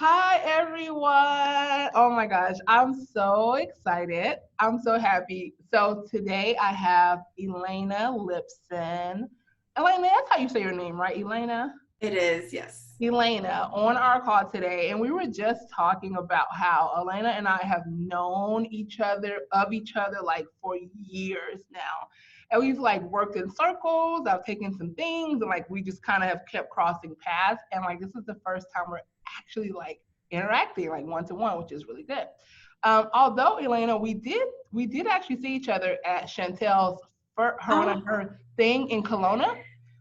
Hi, everyone. Oh my gosh, I'm so excited. I'm so happy. So, today I have Elena Lipson. Elena, that's how you say your name, right? Elena? It is, yes. Elena on our call today, and we were just talking about how Elena and I have known each other like for years now. And we've like worked in circles, I've taken some things, and like we just kind of have kept crossing paths. And like this is the first time we're actually like interacting like one to one, which is really good. Although Elena, we did actually see each other at Chantel's for her and Oh, her thing in Kelowna,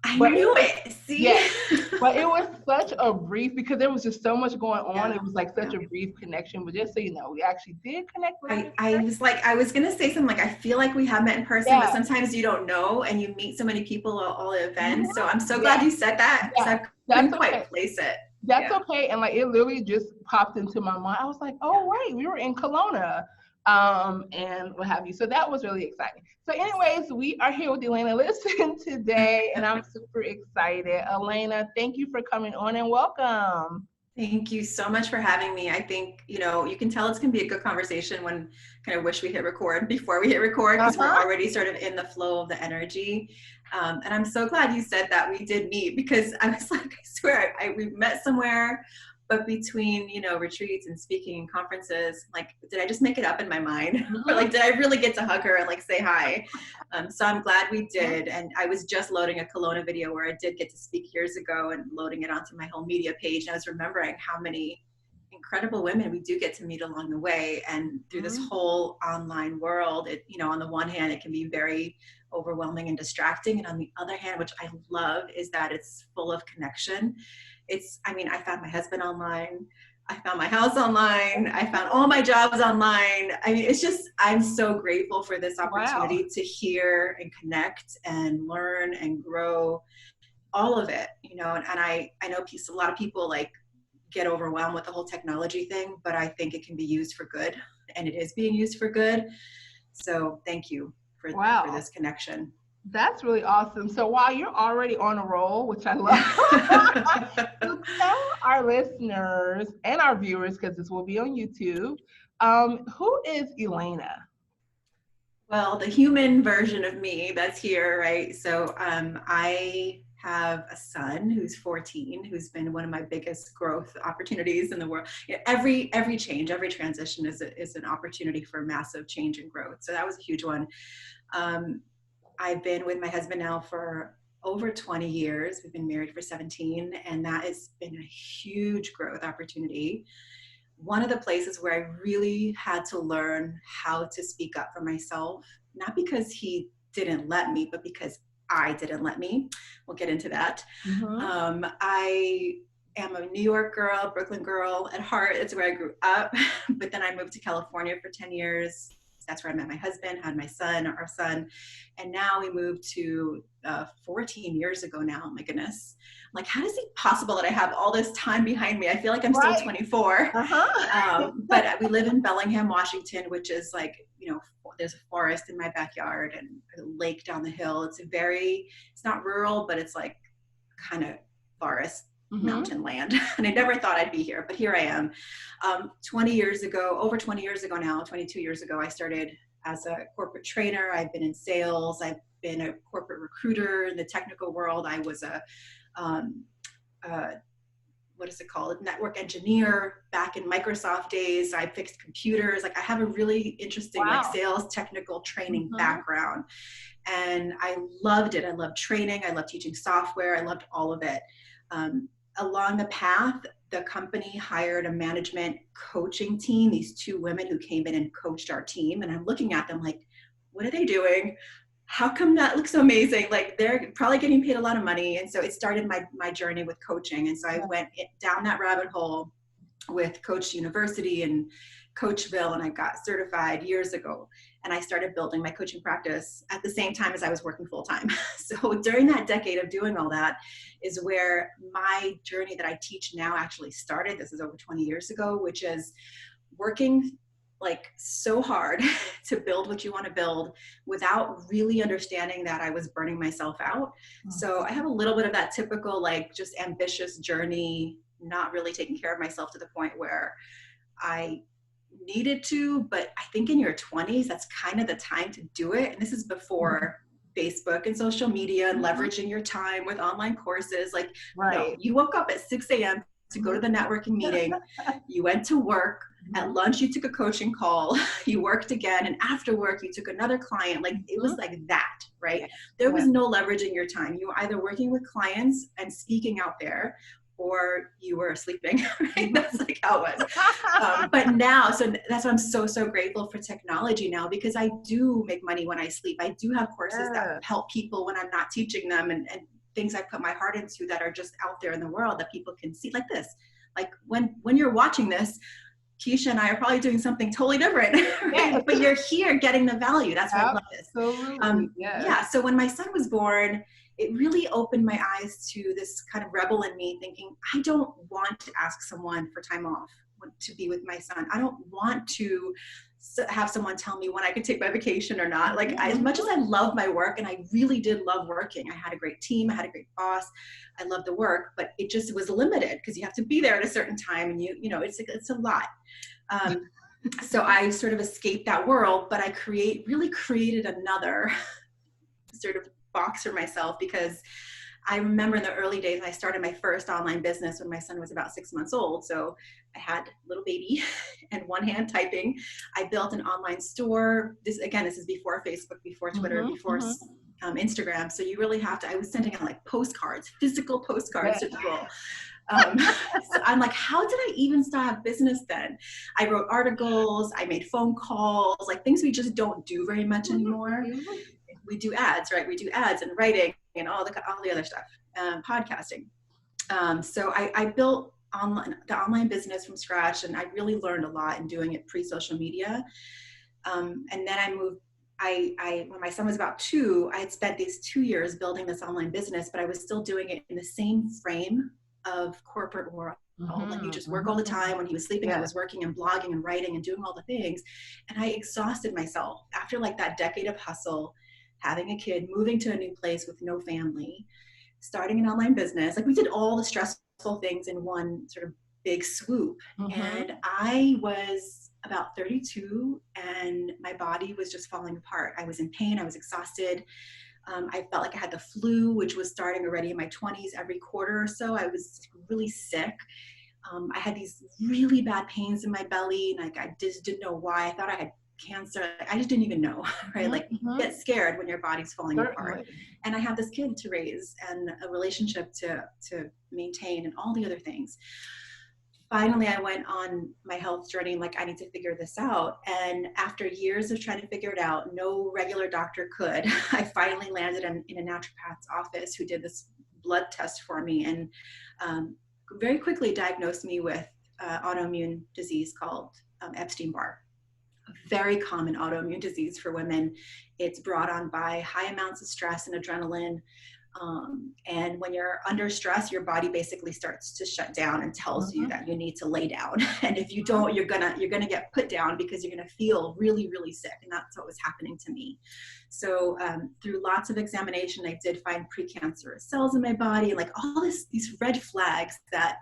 I but it knew was it. See? yes, but it was such a brief because there was just so much going on. Yeah, It was like such yeah. a brief connection. But just so you know, we actually did connect later. I was gonna say something like I feel like we have met in person, but Yeah. sometimes you don't know and you meet so many people at all the Mhm. events. So I'm so glad Yeah. you said that because Yeah. I That's couldn't okay. quite place it. That's Yeah. okay. And like it literally just popped into my mind. I was like, Yeah. oh right, we were in Kelowna. And what have you. So that was really exciting. So, Yes. anyways, we are here with Elena Listen today, and I'm super excited. Elena, thank you for coming on and welcome. Thank you so much for having me. I think, you can tell it's going to be a good conversation when kind of wish we hit record before we hit record because we're Uh-huh. already sort of in the flow of the energy. And I'm so glad you said that we did meet because I was like, I swear, we met somewhere, but between, retreats and speaking and conferences, like, did I just make it up in my mind? Or Mhm. like, did I really get to hug her and like say hi? So I'm glad we did. And I was just loading a Kelowna video where I did get to speak years ago and loading it onto my whole media page. And I was remembering how many incredible women we do get to meet along the way. And through this Mhm. whole online world, on the one hand, it can be very overwhelming and distracting. And on the other hand, which I love, is that it's full of connection. I found my husband online. I found my house online. I found all my jobs online. I mean, it's just, I'm so grateful for this Wow. opportunity to hear and connect and learn and grow all of it, and I know a lot of people like get overwhelmed with the whole technology thing, but I think it can be used for good and it is being used for good. So thank you for Wow. this connection. That's really awesome. So while you're already on a roll, which I love, so tell our listeners and our viewers, because this will be on YouTube, who is Elena? Well, the human version of me that's here, right? So I have a son who's 14, who's been one of my biggest growth opportunities in the world. Every change, every transition is an opportunity for massive change and growth. So that was a huge one. Um, I've been with my husband now for over 20 years. We've been married for 17, and that has been a huge growth opportunity. One of the places where I really had to learn how to speak up for myself, not because he didn't let me, but because I didn't let me. We'll get into that. Mm-hmm. I am a New York girl, Brooklyn girl at heart. It's where I grew up. But then I moved to California for 10 years. That's where I met my husband, had my son, our son. And now we moved to 14 years ago now. Oh my goodness. I'm like, how is it possible that I have all this time behind me? I feel like I'm still Right. 24. Uh-huh. But we live in Bellingham, Washington, which is like, there's a forest in my backyard and a lake down the hill. It's not rural, but it's like kind of forest Mm-hmm. mountain land. And I never thought I'd be here, but here I am. 20 years ago, over 20 years ago now, 22 years ago, I started as a corporate trainer. I've been in sales. I've been a corporate recruiter in the technical world. I was um, uh, what is it called? Network engineer back in Microsoft days. I fixed computers. Like I have a really interesting like Wow. sales technical training Mm-hmm. background. And I loved it. I loved training. I loved teaching software. I loved all of it. Um, Along the path, the company hired a management coaching team, these two women who came in and coached our team. And I'm looking at them like, what are they doing? How come that looks so amazing? Like they're probably getting paid a lot of money. And so it started my journey with coaching. And so I went down that rabbit hole with Coach University and Coachville, and I got certified years ago. And I started building my coaching practice at the same time as I was working full time. So during that decade of doing all that is where my journey that I teach now actually started. This is over 20 years ago, which is working like so hard to build what you want to build without really understanding that I was burning myself out. So I have a little bit of that typical like just ambitious journey not really taking care of myself to the point where I needed to. But I think in your 20s, that's kind of the time to do it. And this is before Facebook and social media and leveraging your time with online courses. Like, no, Right. you woke up at 6 a.m. to go to the networking meeting. You went to work. At lunch, you took a coaching call. You worked again. And after work, you took another client. Like, it was like that, right? Yeah. There was no leveraging your time. You were either working with clients and speaking out there, or you were sleeping, right? That's like how it was. But now, so that's why I'm so, so grateful for technology now, because I do make money when I sleep. I do have courses that help people when I'm not teaching them, and things I put my heart into that are just out there in the world that people can see, like this. Like when you're watching this, Keisha and I are probably doing something totally different, right? Yeah. But you're here getting the value. That's why I love this. Absolutely. Yeah. So when my son was born, it really opened my eyes to this kind of rebel in me thinking, I don't want to ask someone for time off to be with my son. I don't want to have someone tell me when I could take my vacation or not. Like, as much as I love my work, and I really did love working, I had a great team, I had a great boss, I loved the work, but it just was limited because you have to be there at a certain time, and you know, it's a lot. So I sort of escaped that world, but I really created another sort of box for myself, because I remember in the early days, I started my first online business when my son was about 6 months old. So I had a little baby and one hand typing. I built an online store. This is before Facebook, before Twitter, before Instagram. So you really have to, I was sending out like postcards, physical postcards to people. So I'm like, how did I even start a business then? I wrote articles, I made phone calls, like things we just don't do very much anymore. We do ads, right? We do ads and writing and all the other stuff, podcasting. So I built the online business from scratch, and I really learned a lot in doing it pre-social media. And then I moved. When my son was about 2, I had spent these 2 years building this online business, but I was still doing it in the same frame of corporate world. Like, you just work all the time. When he was sleeping, I was working and blogging and writing and doing all the things. And I exhausted myself after like that decade of hustle, having a kid, moving to a new place with no family, starting an online business. Like, we did all the stressful things in one sort of big swoop. And I was about 32 and my body was just falling apart. I was in pain. I was exhausted. I felt like I had the flu, which was starting already in my 20s. Every quarter or so, I was really sick. I had these really bad pains in my belly. And like, I just didn't know why. I thought I had cancer. I just didn't even know, right? Like, you get scared when your body's falling apart. And I have this kid to raise and a relationship to maintain and all the other things. Finally, I went on my health journey. Like, I need to figure this out. And after years of trying to figure it out, no regular doctor could. I finally landed in a naturopath's office who did this blood test for me and very quickly diagnosed me with autoimmune disease called Epstein-Barr. A very common autoimmune disease for women. It's brought on by high amounts of stress and adrenaline. And when you're under stress, your body basically starts to shut down and tells you that you need to lay down. And if you don't, you're gonna get put down because you're gonna feel really, really sick. And that's what was happening to me. So through lots of examination, I did find precancerous cells in my body, and like all these red flags that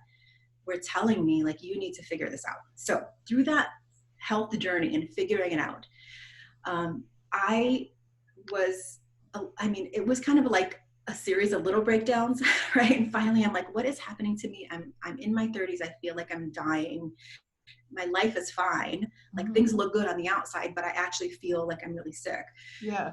were telling me, like, you need to figure this out. So through that health journey and figuring it out, it was kind of like a series of little breakdowns, right? And finally, I'm like, what is happening to me? I'm in my 30s. I feel like I'm dying. My life is fine. Like, things look good on the outside, but I actually feel like I'm really sick. Yeah.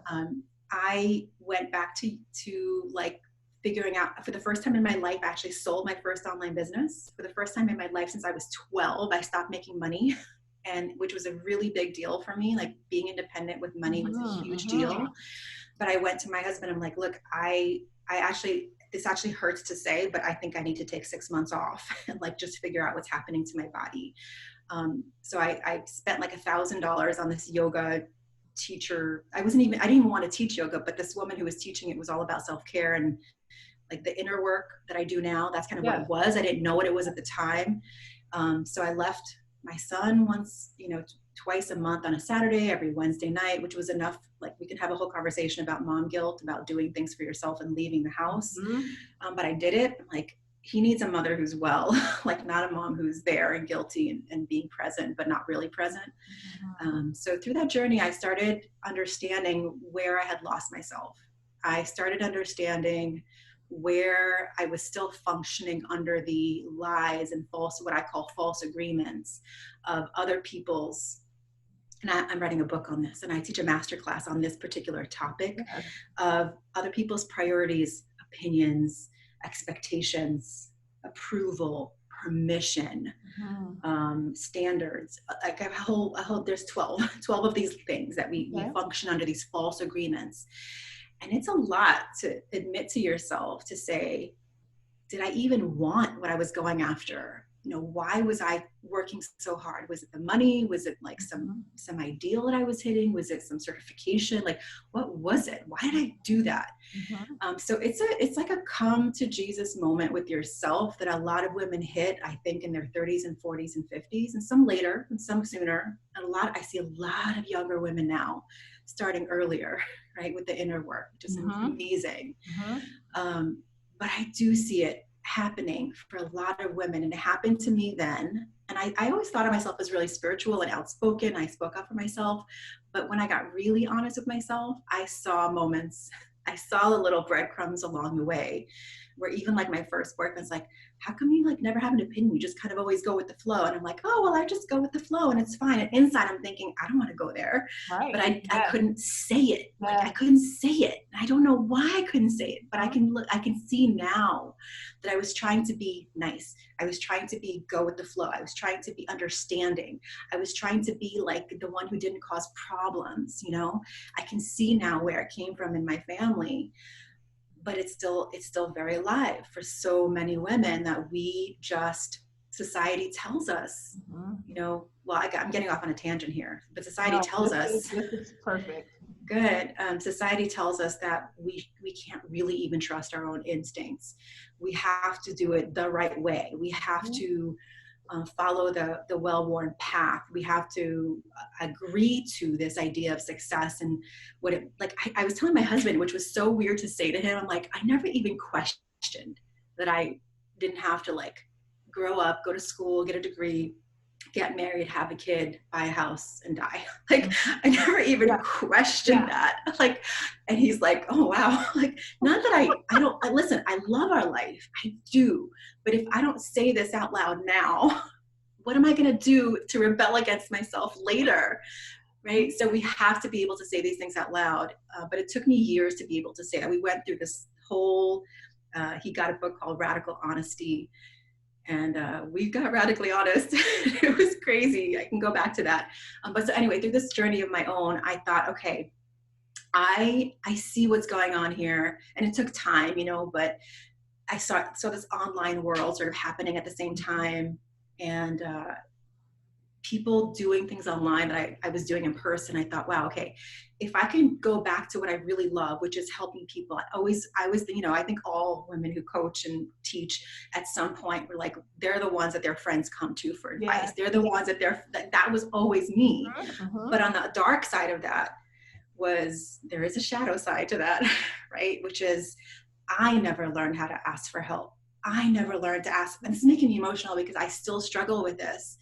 I went back to like figuring out, for the first time in my life, I actually sold my first online business. For the first time in my life since I was 12, I stopped making money, and which was a really big deal for me. Like, being independent with money was a huge deal. But I went to my husband. I'm like, look, this actually hurts to say, but I think I need to take 6 months off and like just figure out what's happening to my body. So I spent like $1,000 on this yoga teacher. I didn't even want to teach yoga, but this woman who was teaching it was all about self-care and like the inner work that I do now. That's kind of what it was. I didn't know what it was at the time. So I left my son twice a month on a Saturday, every Wednesday night, which was enough. Like, we could have a whole conversation about mom guilt, about doing things for yourself and leaving the house. But I did it. Like, he needs a mother who's well, like not a mom who's there and guilty and being present, but not really present. So through that journey, I started understanding where I had lost myself. I started understanding where I was still functioning under the lies and false, what I call false agreements of other people's. And I'm writing a book on this, and I teach a masterclass on this particular topic of other people's priorities, opinions, expectations, approval, permission, standards. Like a whole, there's 12 of these things that we function under, these false agreements. And it's a lot to admit to yourself, to say, did I even want what I was going after? You know, why was I working so hard? Was it the money? Was it like some ideal that I was hitting? Was it some certification? Like, what was it? Why did I do that? So it's like a come to Jesus moment with yourself that a lot of women hit, I think, in their 30s and 40s and 50s, and some later and some sooner. And I see a lot of younger women now starting earlier, right, with the inner work, which is amazing. But I do see it happening for a lot of women, and it happened to me then. And I always thought of myself as really spiritual and outspoken. I spoke up for myself. But when I got really honest with myself, I saw moments, I saw the little breadcrumbs along the way where even like my first boyfriend's like, how come you like never have an opinion? You just kind of always go with the flow. And I'm like, oh, well, I just go with the flow and it's fine. And inside I'm thinking, I don't want to go there, but I couldn't say it. Like I couldn't say it. I don't know why I couldn't say it, but I can see now that I was trying to be nice. I was trying to go with the flow. I was trying to be understanding. I was trying to be like the one who didn't cause problems. You know, I can see now where it came from in my family. But it's still very alive for so many women that society tells us, you know, well, I'm getting off on a tangent here, but society tells us. This is perfect. Good. Society tells us that we can't really even trust our own instincts. We have to do it the right way. We have to follow the well-worn path. We have to agree to this idea of success and I was telling my husband, which was so weird to say to him, I'm like, I never even questioned that I didn't have to like grow up, go to school, get a degree, get married, have a kid, buy a house and die. Like I never even questioned that. Like, and he's like, oh wow. Like, not that listen, I love our life. I do. But if I don't say this out loud now, what am I going to do to rebel against myself later? Right. So we have to be able to say these things out loud. But it took me years to be able to say that. We went through this whole, he got a book called Radical Honesty. And we got radically honest. It was crazy. I can go back to that. But so anyway, through this journey of my own, I thought, okay, I see what's going on here. And it took time, you know, but I saw this online world sort of happening at the same time. And people doing things online that I was doing in person. I thought, wow, okay, if I can go back to what I really love, which is helping people. I was, you know, I think all women who coach and teach at some point were like, they're the ones that their friends come to for advice. They're the ones that was always me. But on the dark side of that there is a shadow side to that, right? Which is, I never learned how to ask for help. I never learned to ask, and it's making me emotional because I still struggle with this.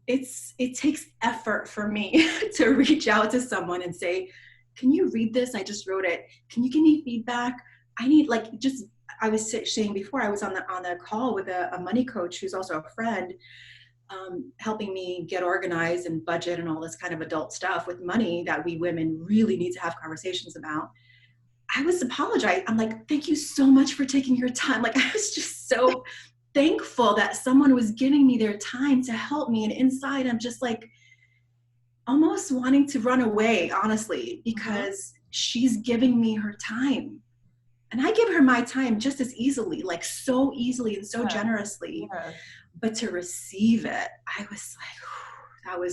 It takes effort for me to reach out to someone and say, can you read this? I just wrote it. Can you give me feedback? I need I was saying before, I was on the call with a money coach who's also a friend, helping me get organized and budget and all this kind of adult stuff with money that we women really need to have conversations about. I was apologizing. I'm like, thank you so much for taking your time. Like, I was just so thankful that someone was giving me their time to help me. And inside, I'm just like almost wanting to run away, honestly, because she's giving me her time. And I give her my time just as easily, like so easily and so generously. But to receive it, I was like,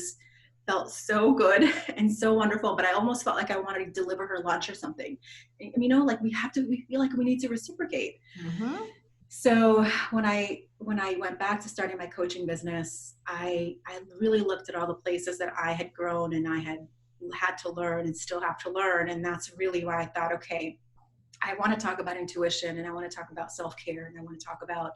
felt so good and so wonderful, but I almost felt like I wanted to deliver her lunch or something. And, you know, like we feel like we need to reciprocate. So when I went back to starting my coaching business, I really looked at all the places that I had grown and I had to learn and still have to learn. And that's really why I thought, okay, I want to talk about intuition, and I want to talk about self-care, and I want to talk about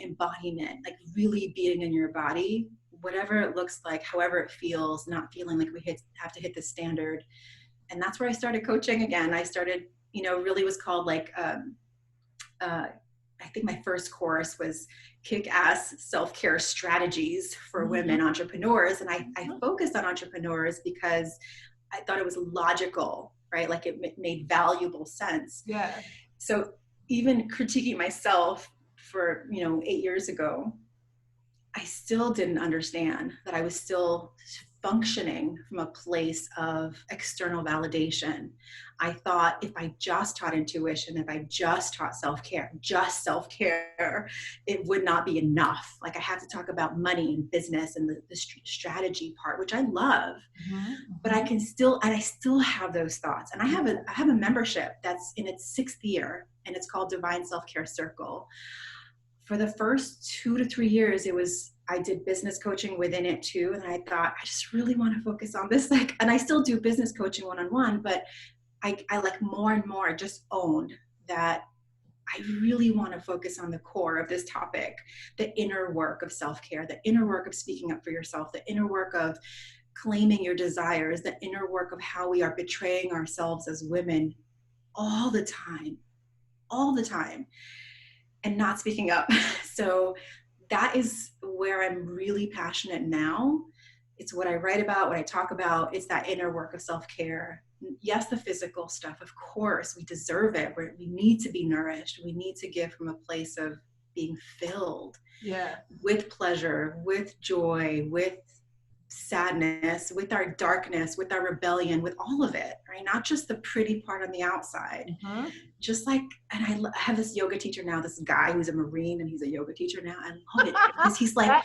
embodiment, like really being in your body, whatever it looks like, however it feels, not feeling like we have to hit the standard. And that's where I started coaching again. I started, really was called like, I think my first course was Kick-Ass Self-Care Strategies for Women Entrepreneurs. And I focused on entrepreneurs because I thought it was logical, right? Like it made valuable sense. Yeah. So even critiquing myself for, 8 years ago, I still didn't understand that I was still functioning from a place of external validation. I thought if I just taught intuition, if I just taught self-care, it would not be enough. Like I have to talk about money and business and the strategy part, which I love, but I still have those thoughts. And I have a membership that's in its 6th year, and it's called Divine Self-Care Circle. For the first 2 to 3 years, I did business coaching within it too. And I thought, I just really want to focus on this. And I still do business coaching one-on-one, but I like more and more just owned that I really want to focus on the core of this topic, the inner work of self-care, the inner work of speaking up for yourself, the inner work of claiming your desires, the inner work of how we are betraying ourselves as women all the time, and not speaking up. So that is where I'm really passionate now. It's what I write about, what I talk about. It's that inner work of self-care. Yes, the physical stuff, of course, we deserve it. We need to be nourished. We need to give from a place of being filled with pleasure, with joy, with sadness, with our darkness, with our rebellion, with all of it, right? Not just the pretty part on the outside. Just like, and I have this yoga teacher now, this guy who's a Marine, and he's a yoga teacher now. I love it because he's like,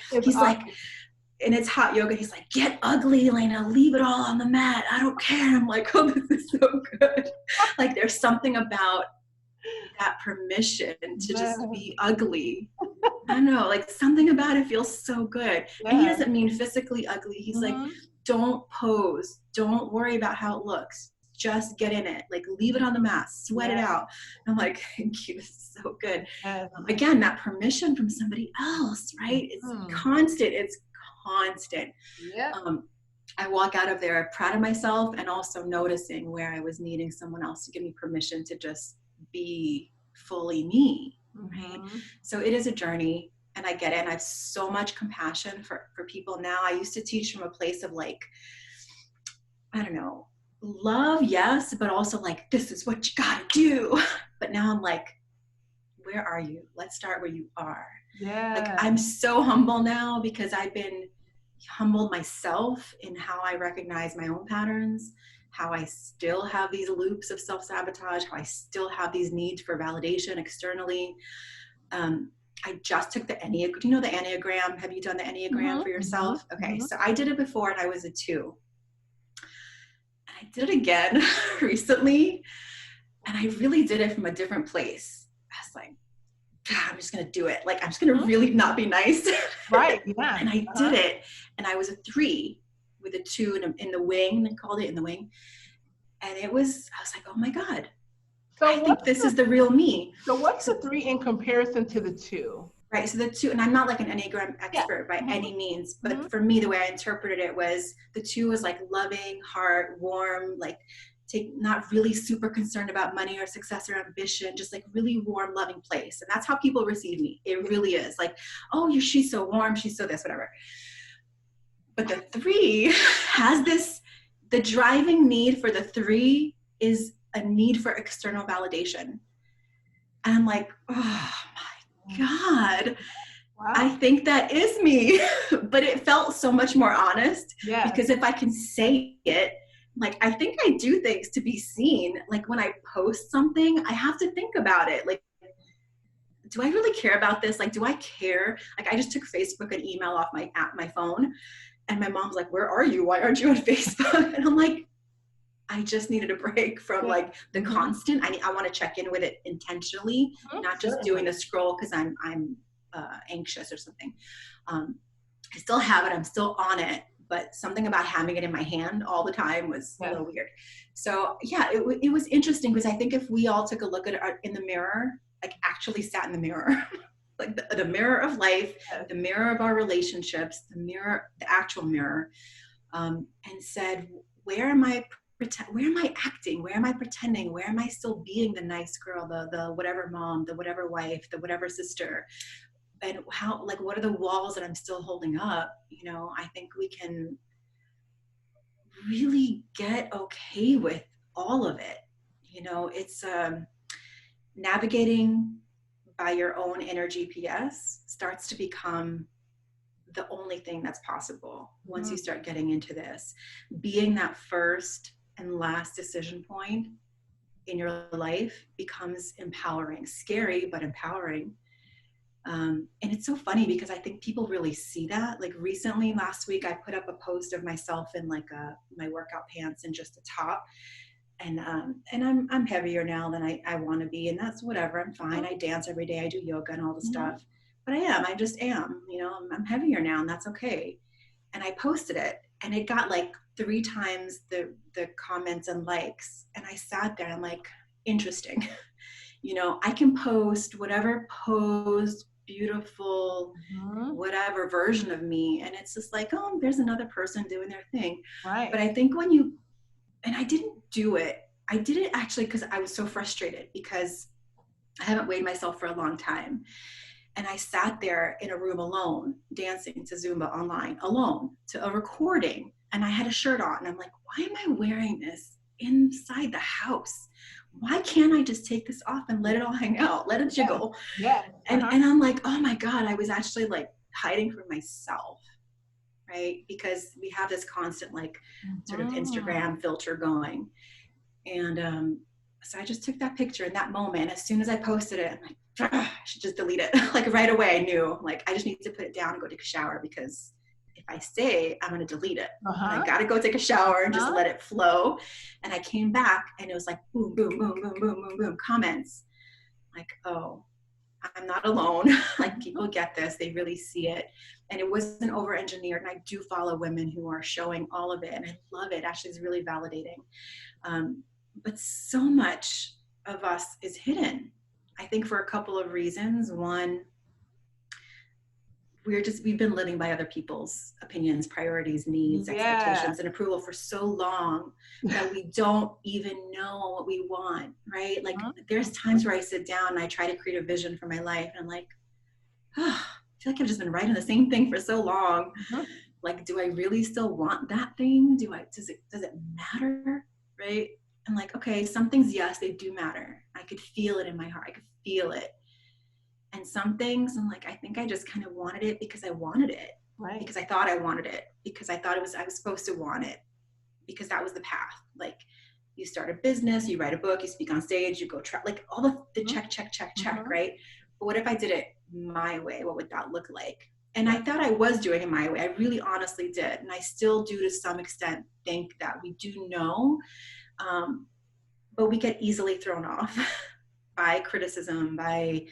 and it's hot yoga. He's like, get ugly, Elena, leave it all on the mat. I don't care. And I'm like, oh, this is so good. Like there's something about that permission to just be ugly. I don't know, like something about it feels so good. And he doesn't mean physically ugly. He's like, don't pose. Don't worry about how it looks. Just get in it. Like leave it on the mat, sweat it out. And I'm like, thank you. This is so good. Again, that permission from somebody else, right? It's constant. It's constant. I walk out of there proud of myself and also noticing where I was needing someone else to give me permission to just be fully me. Right? So it is a journey, and I get it. And I have so much compassion for people now. I used to teach from a place of like, I don't know, love, yes, but also like, this is what you gotta do. But now I'm like, where are you? Let's start where you are. Like I'm so humble now because I've been humbled myself in how I recognize my own patterns, how I still have these loops of self-sabotage, how I still have these needs for validation externally. I just took the Enneagram. Do you know the Enneagram? Have you done the Enneagram for yourself? Okay, so I did it before and I was a 2. And I did it again recently, and I really did it from a different place. I was like, God, I'm just going to do it. Like, I'm just going to really not be nice. Right, yeah. And I did it, and I was a 3 with a 2 in the wing. They called it in the wing. And I was like, oh my God. So I think this is the real me. So what's the 3 in comparison to the 2? Right. So the 2, and I'm not like an Enneagram expert by any means, but for me, the way I interpreted it was the 2 was like loving, heart, warm, like not really super concerned about money or success or ambition, just like really warm, loving place. And that's how people receive me. It really is like, oh, she's so warm. She's so this, whatever. But the 3 has this, the driving need for the 3 is a need for external validation. And I'm like, oh my God, I think that is me. But it felt so much more honest because if I can say it, like, I think I do things to be seen. Like when I post something, I have to think about it. Like, do I really care about this? Like, do I care? Like, I just took Facebook and email off my phone, and my mom's like, where are you? Why aren't you on Facebook? And I'm like, I just needed a break from like the constant. I want to check in with it intentionally, not just doing the scroll because I'm anxious or something. I still have it. I'm still on it, but something about having it in my hand all the time was a Yes. little weird. So yeah, it was interesting because I think if we all took a look at in the mirror, like actually sat in the mirror, like the mirror of life, Yes. the mirror of our relationships, the actual mirror, and said, where am I acting? Where am I pretending? Where am I still being the nice girl, the whatever mom, the whatever wife, the whatever sister? And how, like, what are the walls that I'm still holding up? You know, I think we can really get okay with all of it. You know, it's navigating by your own inner GPS starts to become the only thing that's possible once you start getting into this. Being that first and last decision point in your life becomes empowering, scary, but empowering. And it's so funny because I think people really see that. Like recently, last week, I put up a post of myself in like my workout pants and just a top. And I'm heavier now than I want to be, and that's whatever. I'm fine. I dance every day. I do yoga and all the stuff. But I just am. You know, I'm heavier now, and that's okay. And I posted it, and it got like 3 times the comments and likes. And I sat there and I'm like, interesting. You know, I can post whatever pose, beautiful, whatever version of me. And it's just like, oh, there's another person doing their thing. Right. But I think and I didn't do it. I did it actually because I was so frustrated because I haven't weighed myself for a long time. And I sat there in a room alone, dancing to Zumba online, alone, to a recording. And I had a shirt on. And I'm like, why am I wearing this inside the house? Why can't I just take this off and let it all hang out? Let it jiggle. Yeah. And I'm like, oh my God, I was actually like hiding from myself. Right? Because we have this constant like sort of Instagram filter going. And so I just took that picture in that moment. As soon as I posted it, I'm like, I should just delete it. Like right away I knew, like, I just need to put it down and go take a shower, because if I stay, I'm going to delete it. I got to go take a shower and just let it flow. And I came back and it was like, boom, boom, boom, boom, boom, boom, boom, comments. Like, oh, I'm not alone. Like, people get this, they really see it. And it wasn't over engineered. And I do follow women who are showing all of it. And I love it. Actually, it's really validating. But so much of us is hidden, I think, for a couple of reasons. One, we've been living by other people's opinions, priorities, needs, expectations, and approval for so long that we don't even know what we want, right? Like there's times where I sit down and I try to create a vision for my life, and I'm like, oh, I feel like I've just been writing the same thing for so long. Like, do I really still want that thing? Does it matter? Right? I'm like, okay, some things, yes, they do matter. I could feel it in my heart. I could feel it. And some things, I'm like, I think I just kind of wanted it because I wanted it. Right. Because I thought I wanted it. Because I thought I was supposed to want it. Because that was the path. Like, you start a business, you write a book, you speak on stage, you go like all the check, right? But what if I did it my way? What would that look like? And I thought I was doing it my way. I really honestly did. And I still do, to some extent, think that we do know. But we get easily thrown off by criticism, by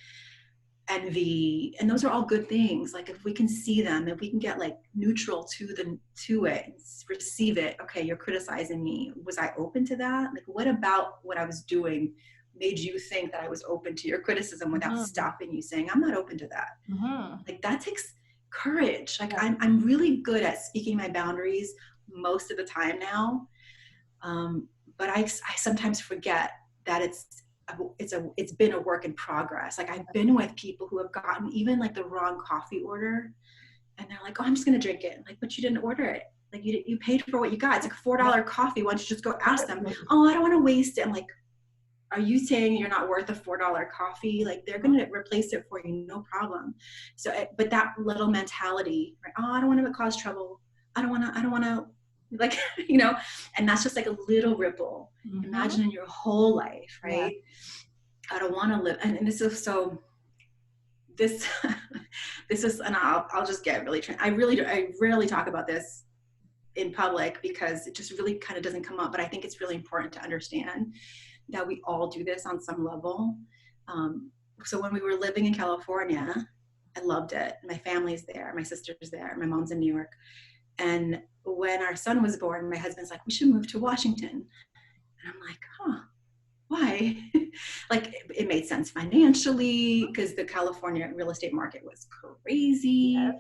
envy, and those are all good things. Like, if we can see them, if we can get like neutral to it and receive it. Okay, you're criticizing me. Was I open to that? Like, what about what I was doing made you think that I was open to your criticism without stopping you, saying, I'm not open to that? Like, that takes courage. Like, I'm really good at speaking my boundaries most of the time now. But I sometimes forget that it's been a work in progress. Like, I've been with people who have gotten even like the wrong coffee order, and they're like, oh, I'm just going to drink it. Like, but you didn't order it. Like, you paid for what you got. It's like a $4 coffee. Why don't you just go ask them? Oh, I don't want to waste it. I'm like, are you saying you're not worth a $4 coffee? Like, they're going to replace it for you. No problem. So, but that little mentality, right? Oh, I don't want to cause trouble. I don't want to, like, you know, and that's just like a little ripple. Imagine in your whole life, right? I don't want to live. And this is so, this is, and I'll just get really, I rarely talk about this in public because it just really kind of doesn't come up. But I think it's really important to understand that we all do this on some level. So when we were living in California, I loved it. My family's there. My sister's there. My mom's in New York. And when our son was born, my husband's like, we should move to Washington. And I'm like, huh, why? Like it made sense financially because the California real estate market was crazy. Yes.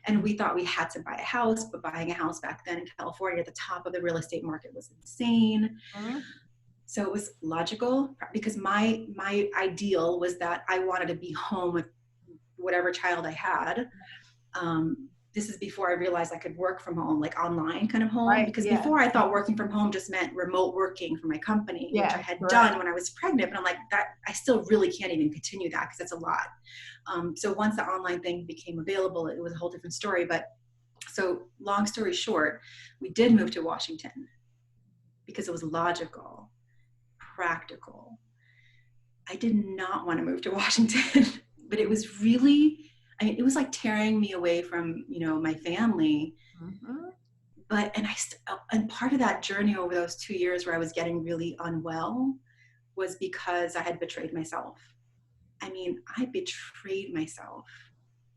And we thought we had to buy a house, but buying a house back then in California at the top of the real estate market was insane. Mm-hmm. So it was logical because my ideal was that I wanted to be home with whatever child I had. This is before I realized I could work from home, like online kind of home. Right. Because Yes. before I thought working from home just meant remote working for my company, which I Yes, had correct. done when I was pregnant. But I'm like, that I still really can't even continue that because that's a lot. So once the online thing became available, it was a whole different story. But so long story short, we did move to Washington because it was logical, practical. I did not want to move to Washington, but it was really, I mean, it was like tearing me away from, my family. Mm-hmm. And part of that journey over those 2 years where I was getting really unwell was because I had betrayed myself. I mean, I betrayed myself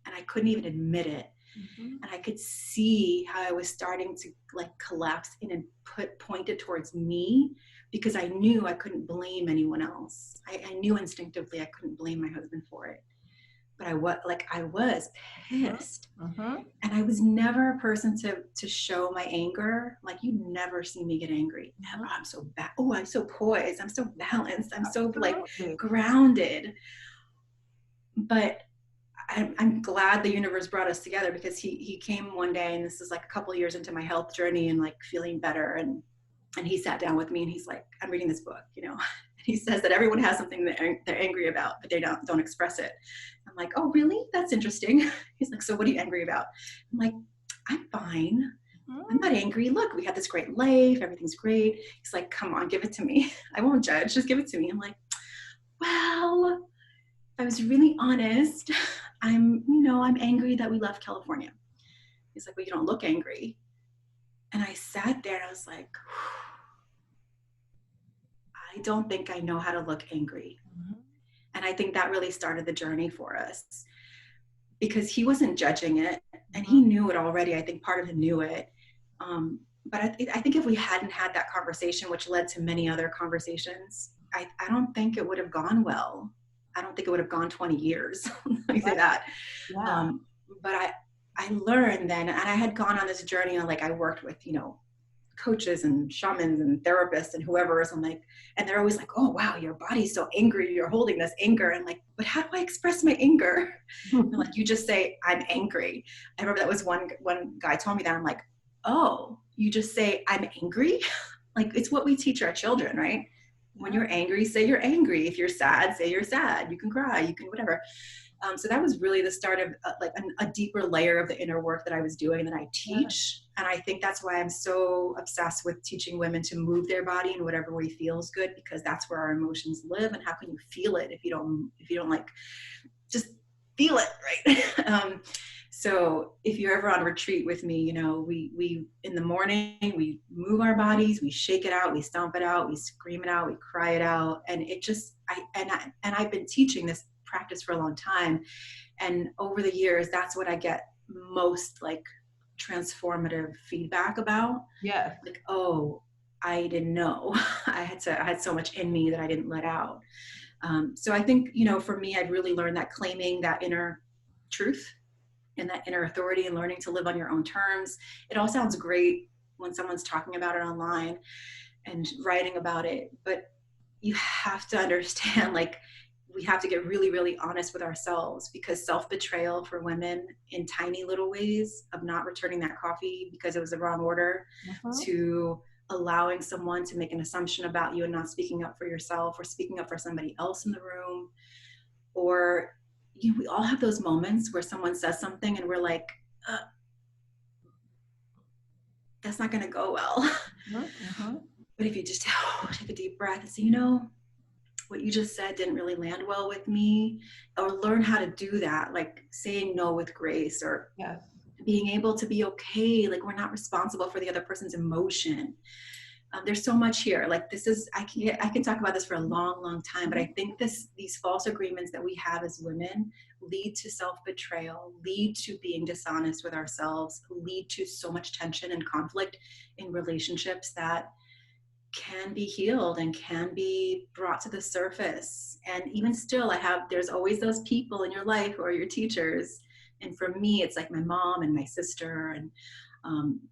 and I couldn't even admit it. Mm-hmm. And I could see how I was starting to like collapse in and pointed towards me because I knew I couldn't blame anyone else. I knew instinctively I couldn't blame my husband for it. But I was pissed. Mm-hmm. And I was never a person to show my anger. Like you never see me get angry. Never. I'm so bad. Oh, I'm so poised. I'm so balanced. I'm so like grounded. But I'm glad the universe brought us together because he came one day, and this is like a couple of years into my health journey and like feeling better. And he sat down with me and he's like, I'm reading this book, and he says that everyone has something that they're angry about, but they don't express it. I'm like, oh, really? That's interesting. He's like, so what are you angry about? I'm like, I'm fine. I'm not angry. Look, we had this great life. Everything's great. He's like, come on, give it to me. I won't judge. Just give it to me. I'm like, well, if I was really honest, I'm angry that we left California. He's like, well, you don't look angry. And I sat there and I was like, I don't think I know how to look angry. Mm-hmm. And I think that really started the journey for us because he wasn't judging it and he knew it already. I think part of him knew it. But I think if we hadn't had that conversation, which led to many other conversations, I don't think it would have gone well. I don't think it would have gone 20 years. Let me say that. Yeah. But I learned then, and I had gone on this journey on like I worked with, coaches and shamans and therapists and whoever. So I'm like, and they're always like, oh, wow, your body's so angry. You're holding this anger. And like, but how do I express my anger? And like, you just say, I'm angry. I remember that was one guy told me that. I'm like, oh, you just say, I'm angry? Like, it's what we teach our children, right? When you're angry, say you're angry. If you're sad, say you're sad. You can cry, you can whatever. So that was really the start of like a deeper layer of the inner work that I was doing that I teach. And I think that's why I'm so obsessed with teaching women to move their body in whatever way feels good, because that's where our emotions live. And how can you feel it if you don't like just feel it, right? So if you're ever on retreat with me, we in the morning, we move our bodies, we shake it out, we stomp it out, we scream it out, we cry it out. And it just, I've been teaching this practice for a long time. And over the years, that's what I get most like transformative feedback about. Yes. Like, oh, I didn't know. I had so much in me that I didn't let out. So I think, for me, I'd really learned that claiming that inner truth and that inner authority and learning to live on your own terms. It all sounds great when someone's talking about it online and writing about it, but you have to understand, like, we have to get really, really honest with ourselves, because self-betrayal for women in tiny little ways of not returning that coffee because it was the wrong order, to allowing someone to make an assumption about you and not speaking up for yourself or speaking up for somebody else in the room. Or we all have those moments where someone says something and we're like, that's not going to go well. But if you just take a deep breath and say, what you just said didn't really land well with me, or learn how to do that, like saying no with grace, or being able to be okay. Like, we're not responsible for the other person's emotion. There's so much here. Like this is, I can talk about this for a long, long time, but I think these false agreements that we have as women lead to self-betrayal, lead to being dishonest with ourselves, lead to so much tension and conflict in relationships that can be healed and can be brought to the surface. And even still, there's always those people in your life who are your teachers. And for me, it's like my mom and my sister, and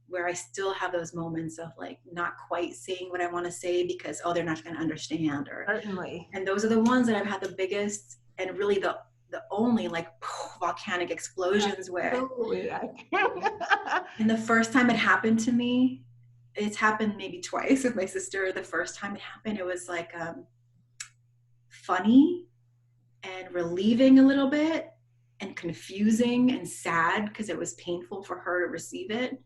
where I still have those moments of like not quite saying what I want to say because, oh, they're not going to understand. Certainly. And those are the ones that I've had the biggest and really the only like volcanic explosions with. Absolutely. And the first time it happened to me, it's happened maybe twice with my sister. The first time it happened, it was like funny and relieving a little bit and confusing and sad because it was painful for her to receive it.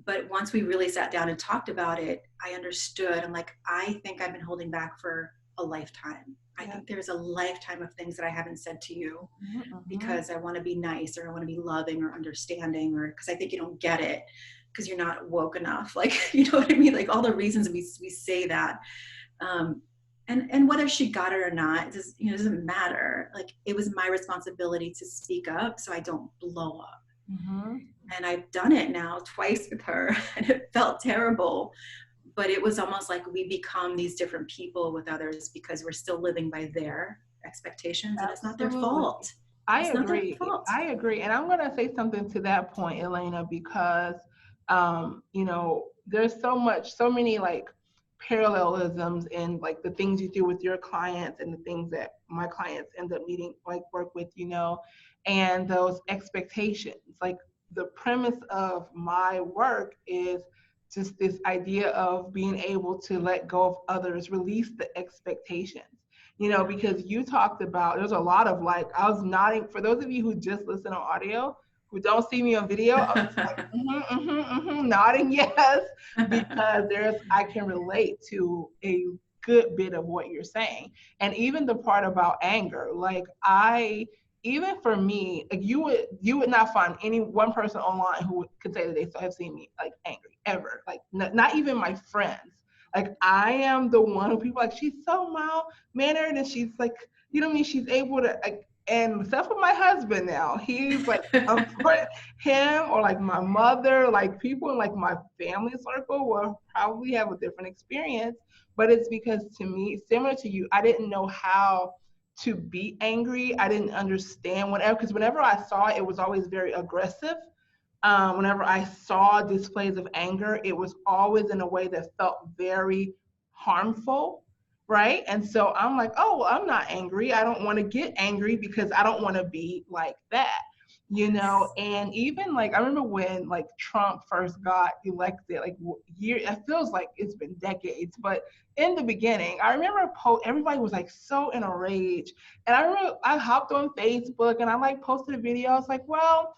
But once we really sat down and talked about it, I understood. I'm like, I think I've been holding back for a lifetime. I think there's a lifetime of things that I haven't said to you because I want to be nice, or I want to be loving or understanding, or because I think you don't get it because you're not woke enough. Like, you know what I mean? Like all the reasons we say that. And whether she got it or not, doesn't matter. Like it was my responsibility to speak up so I don't blow up. And I've done it now twice with her, and it felt terrible. But it was almost like we become these different people with others because we're still living by their expectations, and it's not their fault. I agree. I agree. And I'm going to say something to that point, Elena, because, there's so many like parallelisms in like the things you do with your clients and the things that my clients end up needing, like work with, and those expectations. Like the premise of my work is just this idea of being able to let go of others, release the expectations. Because you talked about, there's a lot of like, I was nodding, for those of you who just listen on audio, who don't see me on video, I was like, nodding yes, because I can relate to a good bit of what you're saying. And even the part about anger, like even for me, like you would not find any one person online who could say that they have seen me like angry ever, like not even my friends. Like I am the one who people like, she's so mild mannered, and she's like, what I mean? She's able to, like, and except for my husband now, he's like, for him or like my mother, like people in like my family circle will probably have a different experience. But it's because to me, similar to you, I didn't know how to be angry. I didn't understand because whenever I saw it, it was always very aggressive. Whenever I saw displays of anger, it was always in a way that felt very harmful, right? And so I'm like, oh, well, I'm not angry. I don't want to get angry because I don't want to be like that, And even like I remember when like Trump first got elected, like it feels like it's been decades, but in the beginning, I remember everybody was like so in a rage, and I remember I hopped on Facebook and I like posted a video. I was like, well,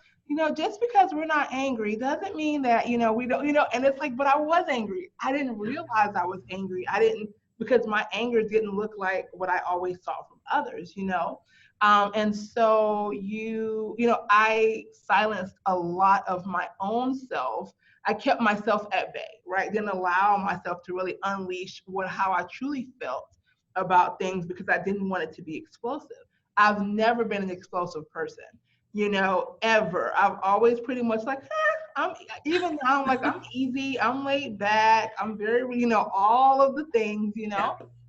just because we're not angry doesn't mean that, we don't, and it's like, but I was angry. I didn't realize I was angry. Because my anger didn't look like what I always saw from others, And so I silenced a lot of my own self. I kept myself at bay, right? Didn't allow myself to really unleash how I truly felt about things because I didn't want it to be explosive. I've never been an explosive person, ever. I've always pretty much like, even now, I'm like, I'm easy, I'm laid back, I'm very, all of the things,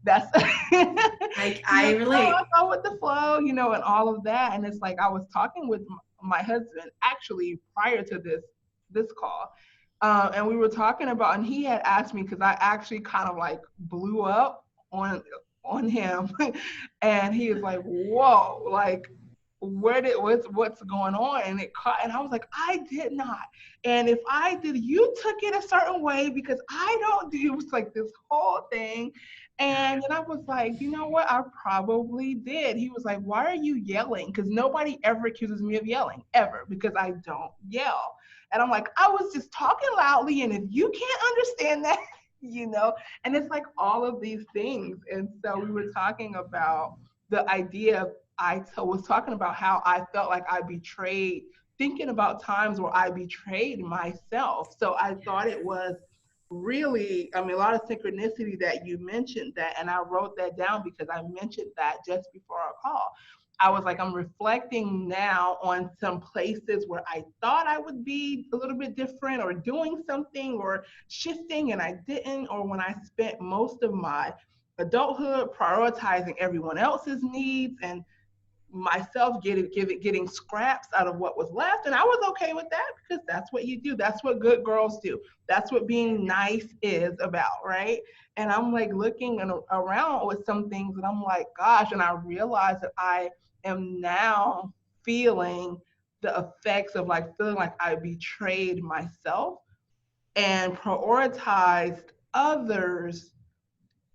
that's I relate. I go with the flow, and all of that. And it's like I was talking with my husband actually prior to this call, and we were talking about, and he had asked me because I actually kind of like blew up on him, and he was like, "Whoa, like." What's going on? And it caught, and I was like, I did not. And if I did, you took it a certain way because I don't do. It was like this whole thing. And then I was like, you know what? I probably did. He was like, why are you yelling? Because nobody ever accuses me of yelling, ever, because I don't yell. And I'm like, I was just talking loudly, and if you can't understand that, and it's like all of these things. And so we were talking about the idea of, I was talking about how I felt like I betrayed, thinking about times where I betrayed myself. So I thought it was really, I mean, a lot of synchronicity that you mentioned that, and I wrote that down because I mentioned that just before our call. I was like, I'm reflecting now on some places where I thought I would be a little bit different or doing something or shifting and I didn't, or when I spent most of my adulthood prioritizing everyone else's needs and myself getting scraps out of what was left, and I was okay with that because that's what you do. That's what good girls do. That's what being nice is about, right? And I'm like looking around with some things and I'm like, gosh, and I realized that I am now feeling the effects of like feeling like I betrayed myself and prioritized others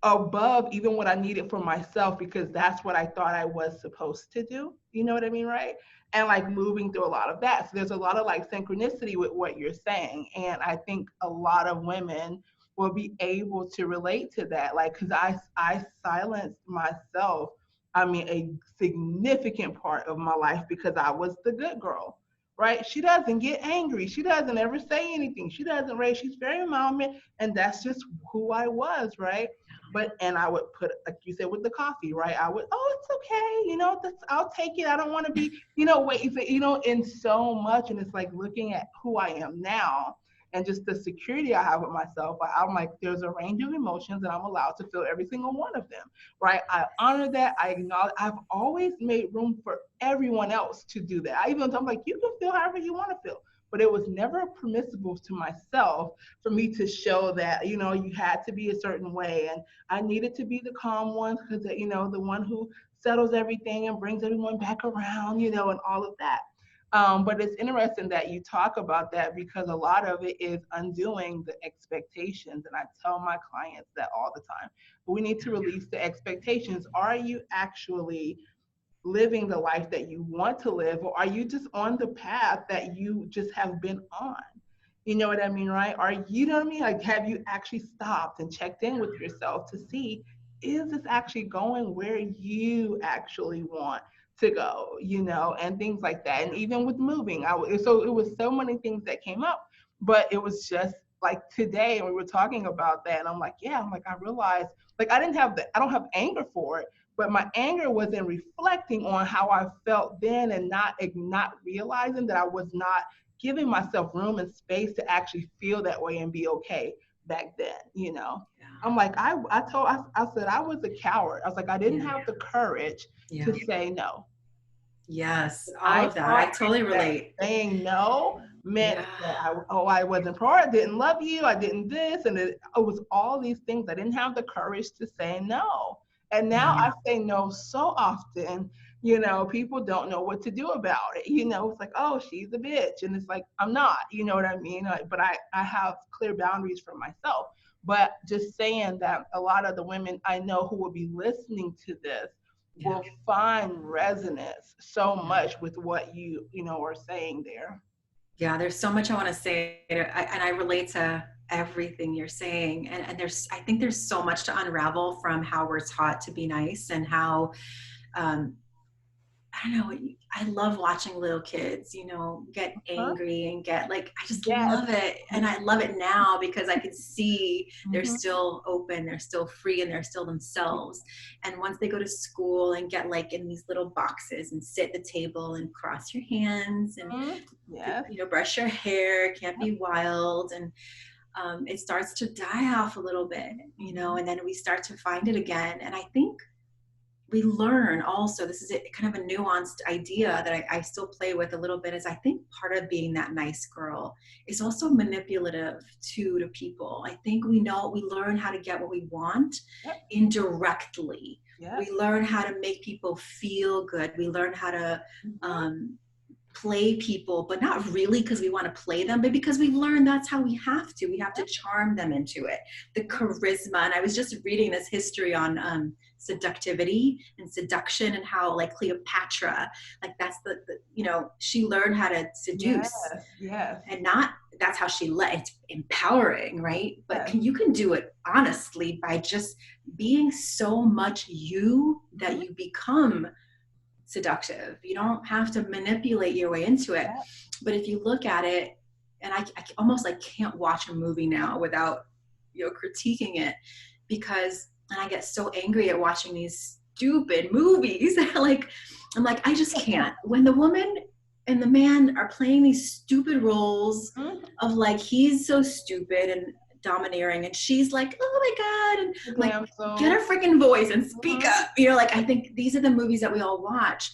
above even what I needed for myself because that's what I thought I was supposed to do. You know what I mean, right? And like moving through a lot of that. So there's a lot of like synchronicity with what you're saying. And I think a lot of women will be able to relate to that. Like, cause I silenced myself. I mean, a significant part of my life because I was the good girl, right? She doesn't get angry. She doesn't ever say anything. She doesn't raise. She's very mild, and that's just who I was, right? But and I would put, like you said, with the coffee, right? I would, oh, it's okay, I'll take it. I don't want to be, wait, in so much. And it's like looking at who I am now and just the security I have with myself. I'm like, there's a range of emotions and I'm allowed to feel every single one of them, right? I honor that. I acknowledge. I've always made room for everyone else to do that. I'm like, you can feel however you want to feel, but it was never permissible to myself for me to show that, you had to be a certain way. And I needed to be the calm one because, the one who settles everything and brings everyone back around, and all of that. But it's interesting that you talk about that because a lot of it is undoing the expectations. And I tell my clients that all the time. We need to release the expectations. Are you actually living the life that you want to live, or are you just on the path that you just have been on? You know what I mean, right? Are you know what I mean? Like, have you actually stopped and checked in with yourself to see, is this actually going where you actually want to go, and things like that. And even with moving, so it was so many things that came up, but it was just like today, and we were talking about that, and I'm like, yeah, I'm like, I realized, like, I don't have anger for it, but my anger was in reflecting on how I felt then and not realizing that I was not giving myself room and space to actually feel that way and be okay back then. Yeah. I'm like, I said I was a coward. I was like, I didn't Yeah. have the courage Yeah. to say no. Yes, all I of that. I thought totally that relate. saying no meant Yeah. that I wasn't I didn't love you, I didn't this, and it was all these things. I didn't have the courage to say no. And now Yeah. I say no so often, people don't know what to do about it. It's like, oh, she's a bitch. And it's like, I'm not, you know what I mean? But I have clear boundaries for myself. But just saying that a lot of the women I know who will be listening to this Yeah. will find resonance so much with what you are saying there. Yeah, there's so much I want to say, and I relate to everything you're saying. And I think there's so much to unravel from how we're taught to be nice and how, um, I don't know, I love watching little kids, get Huh? angry and get like, I just Yes. love it. And I love it now because I can see they're Mm-hmm. still open, they're still free, and they're still themselves. And once they go to school and get like in these little boxes and sit at the table and cross your hands and, Yes. brush your hair, can't be wild. And it starts to die off a little bit, and then we start to find it again. And I think we learn also, this is kind of a nuanced idea that I still play with a little bit, is I think part of being that nice girl is also manipulative to people. I think we learn how to get what we want Yep. indirectly. Yep. We learn how to make people feel good. We learn how to play people, but not really because we want to play them, but because we learn that's how we have to. We have to charm them into it. The charisma. And I was just reading this history on seductivity and seduction, and how like Cleopatra, like that's the she learned how to seduce. Yes. Yes. And not that's how she it's empowering, right? But Yes. you can do it honestly by just being so much you that you become seductive. You don't have to manipulate your way into it. But if you look at it, and I almost like can't watch a movie now without critiquing it, because, and I get so angry at watching these stupid movies. Like, I'm like, I just can't. When the woman and the man are playing these stupid roles of like, he's so stupid and domineering, and she's like, oh my God, and like, get her freaking voice and speak up. Like, I think these are the movies that we all watch,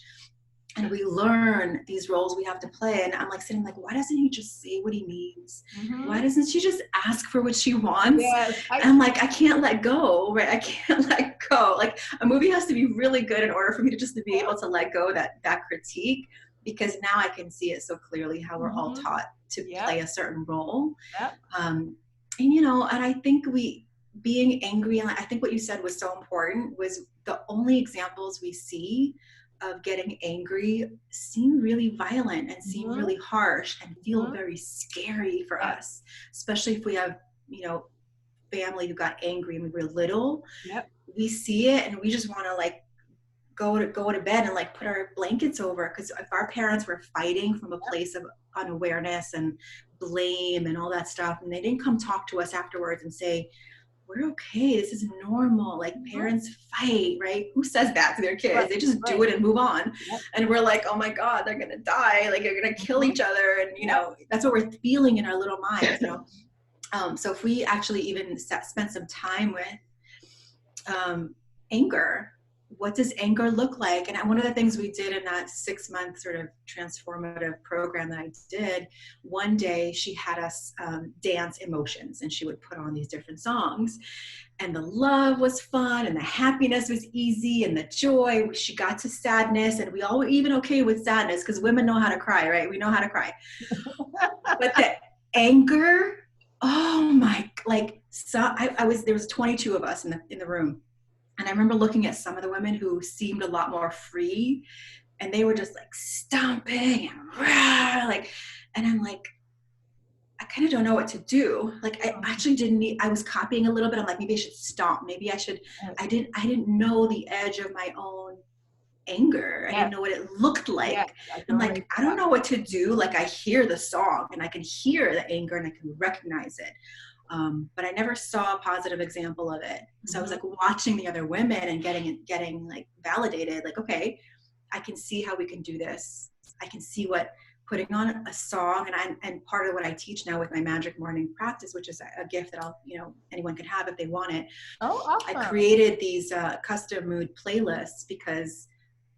and we learn these roles we have to play. And I'm like sitting like, why doesn't he just say what he needs? Why doesn't she just ask for what she wants? Yes, I'm like, I can't let go, right? I can't let go. Like, a movie has to be really good in order for me to just to be able to let go that critique, because now I can see it so clearly how we're all taught to play a certain role. And and I think being angry, and I think what you said was so important, was the only examples we see of getting angry seem really violent and seem really harsh and feel very scary for us, especially if we have, family who got angry when we were little. We see it and we just want to like go to bed and like put our blankets over, because if our parents were fighting from a place of unawareness and blame and all that stuff, and they didn't come talk to us afterwards and say, we're okay, this is normal, like parents fight, right? Who says that to their kids? They just do it and move on. And we're like, oh my God, they're gonna die, like they're gonna kill each other. And that's what we're feeling in our little minds. So if we actually even spend some time with anger, what does anger look like? And one of the things we did in that 6-month sort of transformative program that I did, one day she had us dance emotions, and she would put on these different songs, and the love was fun, and the happiness was easy, and the joy, she got to sadness, and we all were even okay with sadness, because women know how to cry, right? We know how to cry. But the anger, oh my, like, so there was 22 of us in the room. And I remember looking at some of the women who seemed a lot more free, and they were just like stomping and rah, like, and I'm like, I kind of don't know what to do. Like, I actually I was copying a little bit. I'm like, maybe I should stomp. Maybe I should, I didn't know the edge of my own anger. I didn't know what it looked like. I'm like, I don't know what to do. Like, I hear the song and I can hear the anger and I can recognize it. But I never saw a positive example of it. So I was like watching the other women and getting like validated, like, okay, I can see how we can do this. I can see what putting on a song, and part of what I teach now with my magic morning practice, which is a gift that anyone can have if they want it. Oh, awesome. I created these custom mood playlists because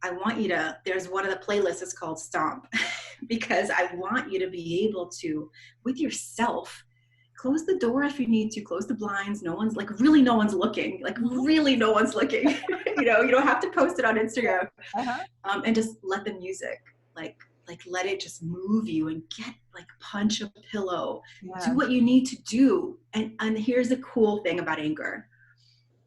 I want you to, there's one of the playlists is called Stomp, because I want you to be able to, with yourself, close the door if you need to, close the blinds. No one's looking, you don't have to post it on Instagram, and just let the music, like let it just move you and get punch a pillow, do what you need to do. And here's the cool thing about anger.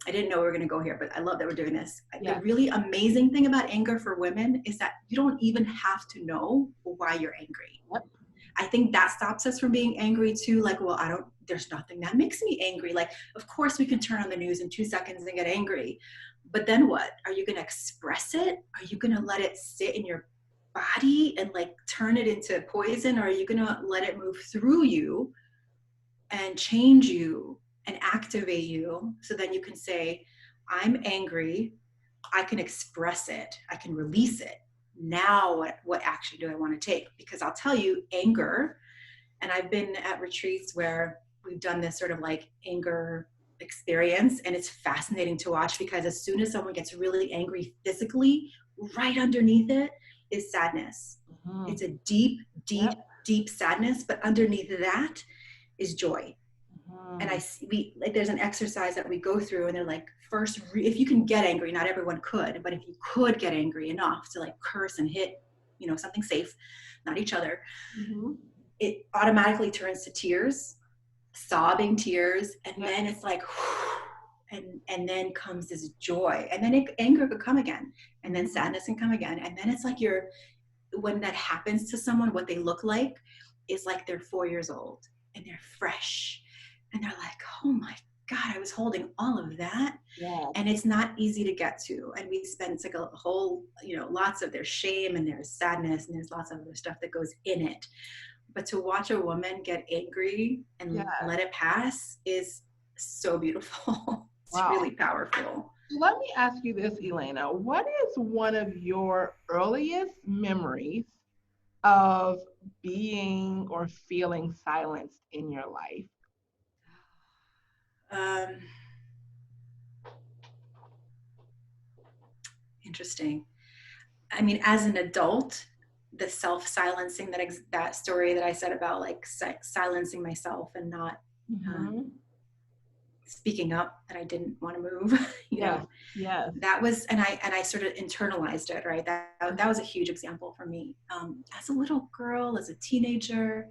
I didn't know we were going to go here, but I love that we're doing this. The really amazing thing about anger for women is that you don't even have to know why you're angry. I think that stops us from being angry too. Like, well, there's nothing that makes me angry. Like, of course we can turn on the news in 2 seconds and get angry, but then what? Are you going to express it? Are you going to let it sit in your body and turn it into poison? Or are you going to let it move through you and change you and activate you? So then you can say, I'm angry. I can express it. I can release it. Now what action do I want to take? Because I'll tell you, anger, and I've been at retreats where we've done this sort of anger experience, and it's fascinating to watch, because as soon as someone gets really angry physically, right underneath it is sadness. It's a deep sadness, but underneath that is joy. And there's an exercise that we go through, and they're like, first, if you can get angry, not everyone could, but if you could get angry enough to curse and hit, something safe, not each other, it automatically turns to tears, sobbing tears. And then it's and then comes this joy, and then anger could come again, and then sadness can come again. And then it's when that happens to someone, what they look like is they're 4 years old and they're fresh. And they're like, oh my God, I was holding all of that. And it's not easy to get to. And we spend a whole, lots of there's shame and there's sadness and there's lots of other stuff that goes in it. But to watch a woman get angry and let it pass is so beautiful. It's Wow. really powerful. Let me ask you this, Elena. What is one of your earliest memories of being or feeling silenced in your life? Um, Interesting. I mean, as an adult, the self-silencing, that story that I said about like silencing myself and not um, Hmm. speaking up that I didn't want to move, Yes, yes. that was, and I sort of internalized it, right? That was a huge example for me. As a little girl, as a teenager,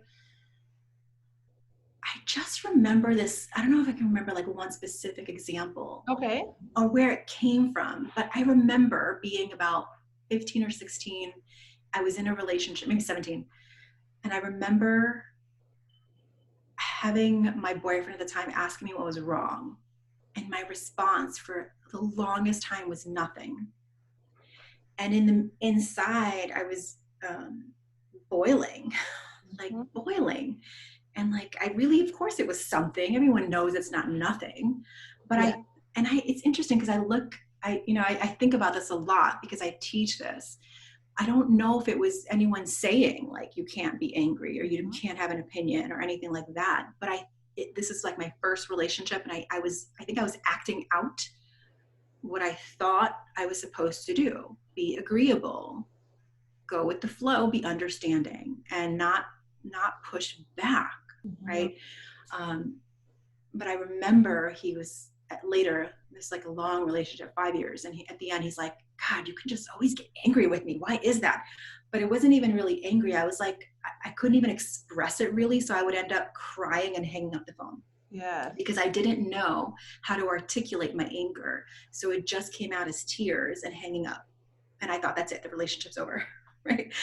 I just remember this. I don't know if I can remember like one specific example Okay. or where it came from, but I remember being about 15 or 16. I was in a relationship, maybe 17. And I remember having my boyfriend at the time asking me what was wrong. And my response for the longest time was nothing. And in the inside, I was boiling, like Mhm. boiling. And like, I really, of course, it was something. Everyone knows it's not nothing. But Yeah. it's interesting because I think about this a lot because I teach this. I don't know if it was anyone saying like you can't be angry or you Mhm. can't have an opinion or anything like that. But this is like my first relationship, and I think I was acting out what I thought I was supposed to do: be agreeable, go with the flow, be understanding, and not push back, Mhm. right? Um, but I remember he was later, this like a long relationship, 5 years, and at the end he's like, God, you can just always get angry with me. Why is that? But it wasn't even really angry. I was like, I couldn't even express it really, so I would end up crying and hanging up the phone Yes. because I didn't know how to articulate my anger. So it just came out as tears and hanging up. And I thought, that's it, the relationship's over. Right.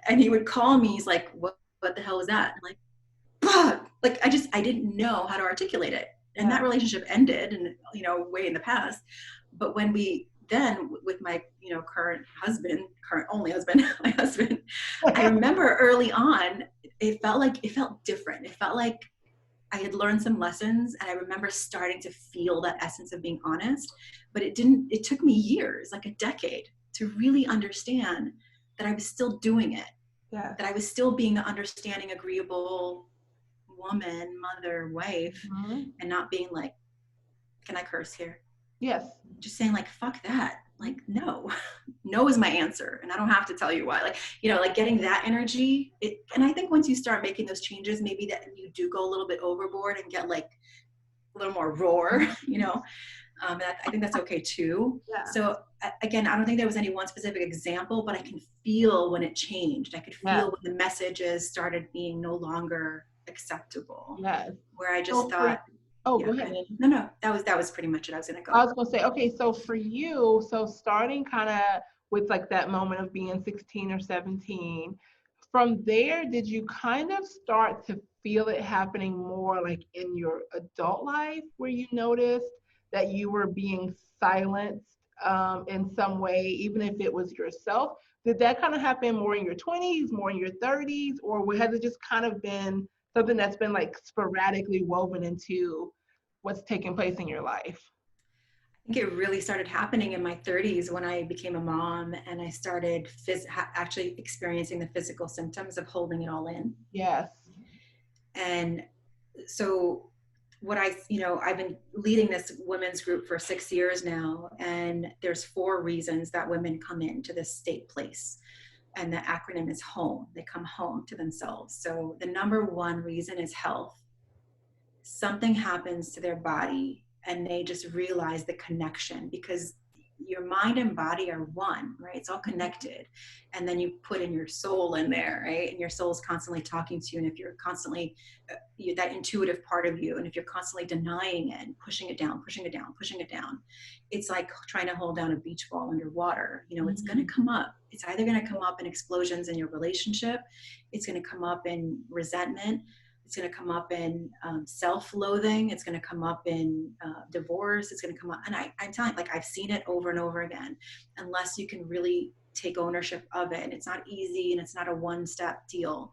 And he would call me, he's like, what the hell was that? I'm like, like I didn't know how to articulate it. And that Yeah. relationship ended and way in the past. But when we then with my current husband, current only husband, my husband, I remember early on it felt different. It felt like I had learned some lessons, and I remember starting to feel that essence of being honest. But it took me years, like a decade, to really understand that I was still doing it, Yes. that I was still being the understanding, agreeable woman, mother, wife, Mhm. and not being like, can I curse here? Yes. Just saying like, fuck that. Like, no, no is my answer. And I don't have to tell you why. Like, like getting that energy. And I think once you start making those changes, maybe that you do go a little bit overboard and get like a little more roar, I think that's okay too. Yeah. So again, I don't think there was any one specific example, but I can feel when it changed. I could feel Yes. when the messages started being no longer acceptable, Yes. where I just So for thought, oh, yeah, go ahead. okay. No, that was pretty much it. I was gonna I go. was gonna say, okay, so for you, so starting kind of with like that moment of being 16 or 17, from there, did you kind of start to feel it happening more like in your adult life where you noticed that you were being silenced in some way, even if it was yourself? Did that kind of happen more in your 20s, more in your 30s, or has it just kind of been something that's been like sporadically woven into what's taking place in your life? I think it really started happening in my 30s when I became a mom and I started actually experiencing the physical symptoms of holding it all in. Yes. And so I've been leading this women's group for 6 years now, and there's 4 reasons that women come into this state place. And the acronym is home. They come home to themselves. So the number one reason is health. Something happens to their body and they just realize the connection, because your mind and body are one, right? It's all connected. And then you put in your soul in there, right? And your soul is constantly talking to you. And if you're constantly that intuitive part of you, and if you're constantly denying it and pushing it down, pushing it down, pushing it down, it's like trying to hold down a beach ball underwater. It's going to Mhm. come up. It's either going to come up in explosions in your relationship, it's going to come up in resentment, it's going to come up in self-loathing. It's going to come up in divorce. It's going to come up. And I'm telling you, like, I've seen it over and over again, unless you can really take ownership of it. And it's not easy, and it's not a one-step deal.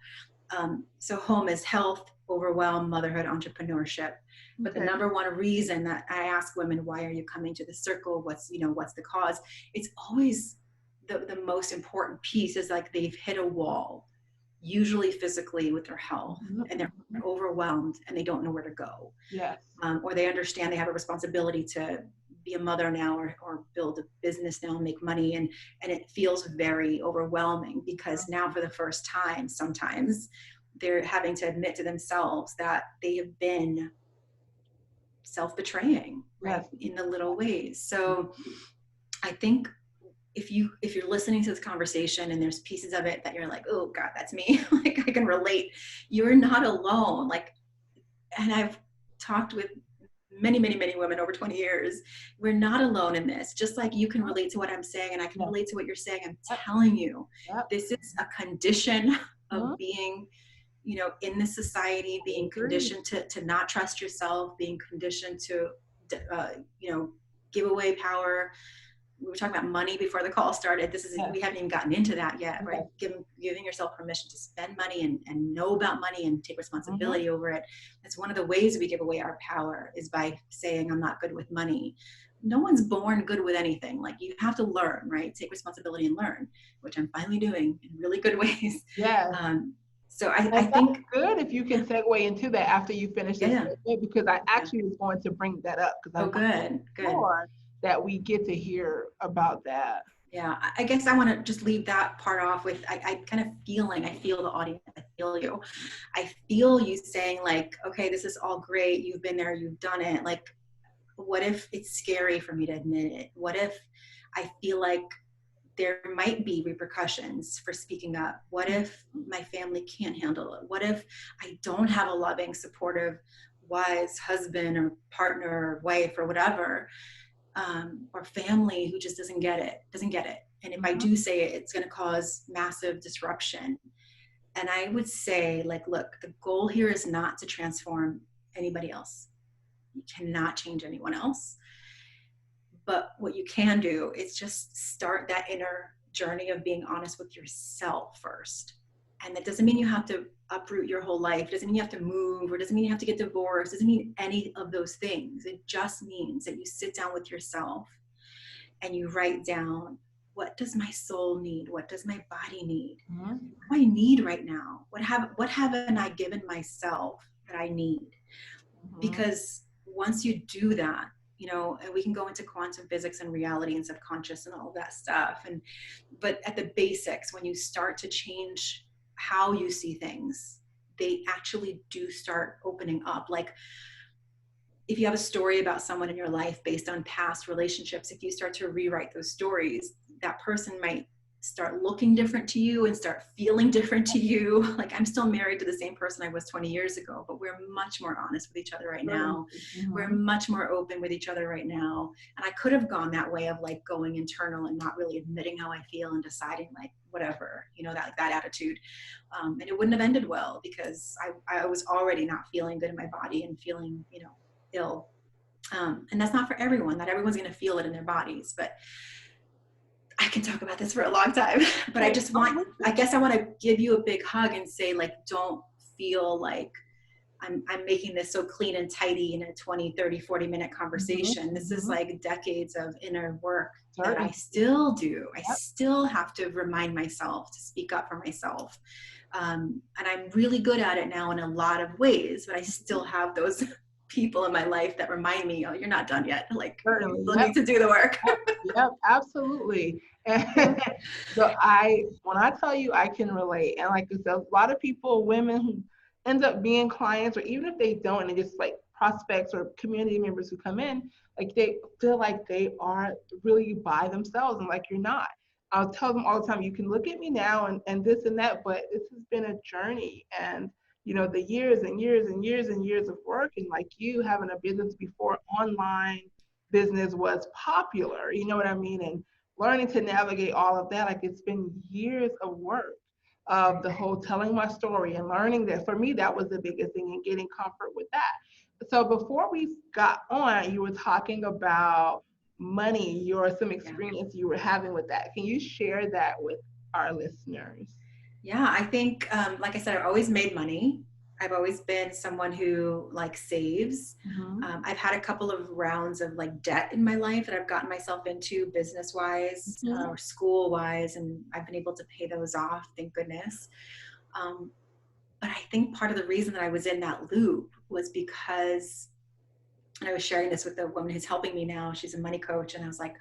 So home is health, overwhelm, motherhood, entrepreneurship. But the Okay. number one reason that I ask women, why are you coming to the circle? What's the cause? It's always the most important piece is like they've hit a wall, usually physically with their health, Mhm, and they're mhm. overwhelmed and they don't know where to go. Yes. Or they understand they have a responsibility to be a mother now, or build a business now and make money, and it feels very overwhelming because now for the first time sometimes they're having to admit to themselves that they have been self-betraying, right, Yes. in the little ways. So I think if you're listening to this conversation and there's pieces of it that you're like, oh God, that's me, like I can relate, you're not alone. Like, and I've talked with many women over 20 years. We're not alone in this. Just like you can relate to what I'm saying and I can Yes. relate to what you're saying, I'm Yep. telling you, Yep. this is a condition of Mhm. being, in this society, I being agree. conditioned to not trust yourself, being conditioned to, uh, you know, give away power. We were talking about money before the call started. Yes. We haven't even gotten into that yet, right? Yes. Giving yourself permission to spend money and know about money and take Mhm. responsibility over it. That's one of the ways we give away our power, is by saying, I'm not good with money. No one's born good with anything. Like, you have to learn, right? Take responsibility and learn, which I'm finally doing in really good ways. Yes. Um, so I And that's think, good if you can yeah, segue into that after you finish yeah, this yeah, statement, because I yeah. actually was going to bring that up because I Oh, want to good, make good. sure that we get to hear about that. Yeah, I guess I want to just leave that part off with, I kind of feeling, I feel the audience, I feel you. I feel you saying like, okay, this is all great. You've been there, you've done it. Like, what if it's scary for me to admit it? What if I feel like there might be repercussions for speaking up? What if my family can't handle it? What if I don't have a loving, supportive, wise husband or partner or wife or whatever, or family who just doesn't get it. And if I Mhm. do say it, it's going to cause massive disruption. And I would say, like, look, the goal here is not to transform anybody else. You cannot change anyone else. But what you can do is just start that inner journey of being honest with yourself first. And that doesn't mean you have to uproot your whole life. It doesn't mean you have to move, or doesn't mean you have to get divorced. It doesn't mean any of those things. It just means that you sit down with yourself and you write down, what does my soul need? What does my body need? Mhm. What do I need right now? What haven't I given myself that I need? Mhm. Because once you do that, and we can go into quantum physics and reality and subconscious and all that stuff, but at the basics, when you start to change how you see things, they actually do start opening up. Like, if you have a story about someone in your life based on past relationships, if you start to rewrite those stories, that person might start looking different to you and start feeling different to you. Like, I'm still married to the same person I was 20 years ago, but we're much more honest with each other right Certainly. now. We're Mhm. much more open with each other right now. And I could have gone that way of like going internal and not really admitting how I feel and deciding like whatever, that attitude. And it wouldn't have ended well because I was already not feeling good in my body and feeling, ill. And that's not for everyone. Not everyone's going to feel it in their bodies, but I can talk about this for a long time. But Okay, I'm with I you. guess I want to give you a big hug and say, like, don't feel like I'm making this so clean and tidy in a 20, 30, 40-minute Mhm. conversation. This is Mhm. like decades of inner work that I Certainly. still do. I Yep. still have to remind myself to speak up for myself. And I'm really good at it now in a lot of ways, but I still have those people in my life that remind me, oh, you're not done yet. Like, you Certainly. still Yep. need to do the work. Yep. Yep. Absolutely. Yeah. And when I tell you I can relate, and like I said, a lot of people, women who end up being clients, or even if they don't, and just like prospects or community members who come in, like they feel like they are really by themselves, and like you're not. I'll tell them all the time, you can look at me now and this and that, but this has been a journey, and the years and years and years and years of work, and like you having a business before online business was popular, you know what I mean? And learning to navigate all of that, like it's been years of work of the whole telling my story and learning that. For me, that was the biggest thing, and getting comfort with that. So before we got on, you were talking about money, some Yeah. experience you were having with that. Can you share that with our listeners? Yeah. I think, like I said, I've always made money. I've always been someone who like saves. Mm-hmm. I've had a couple of rounds of like debt in my life that I've gotten myself into business wise Mm-hmm. or school wise, and I've been able to pay those off, thank goodness. Um, but I think part of the reason that I was in that loop was because, and I was sharing this with the woman who's helping me now. She's a money coach. And I was like,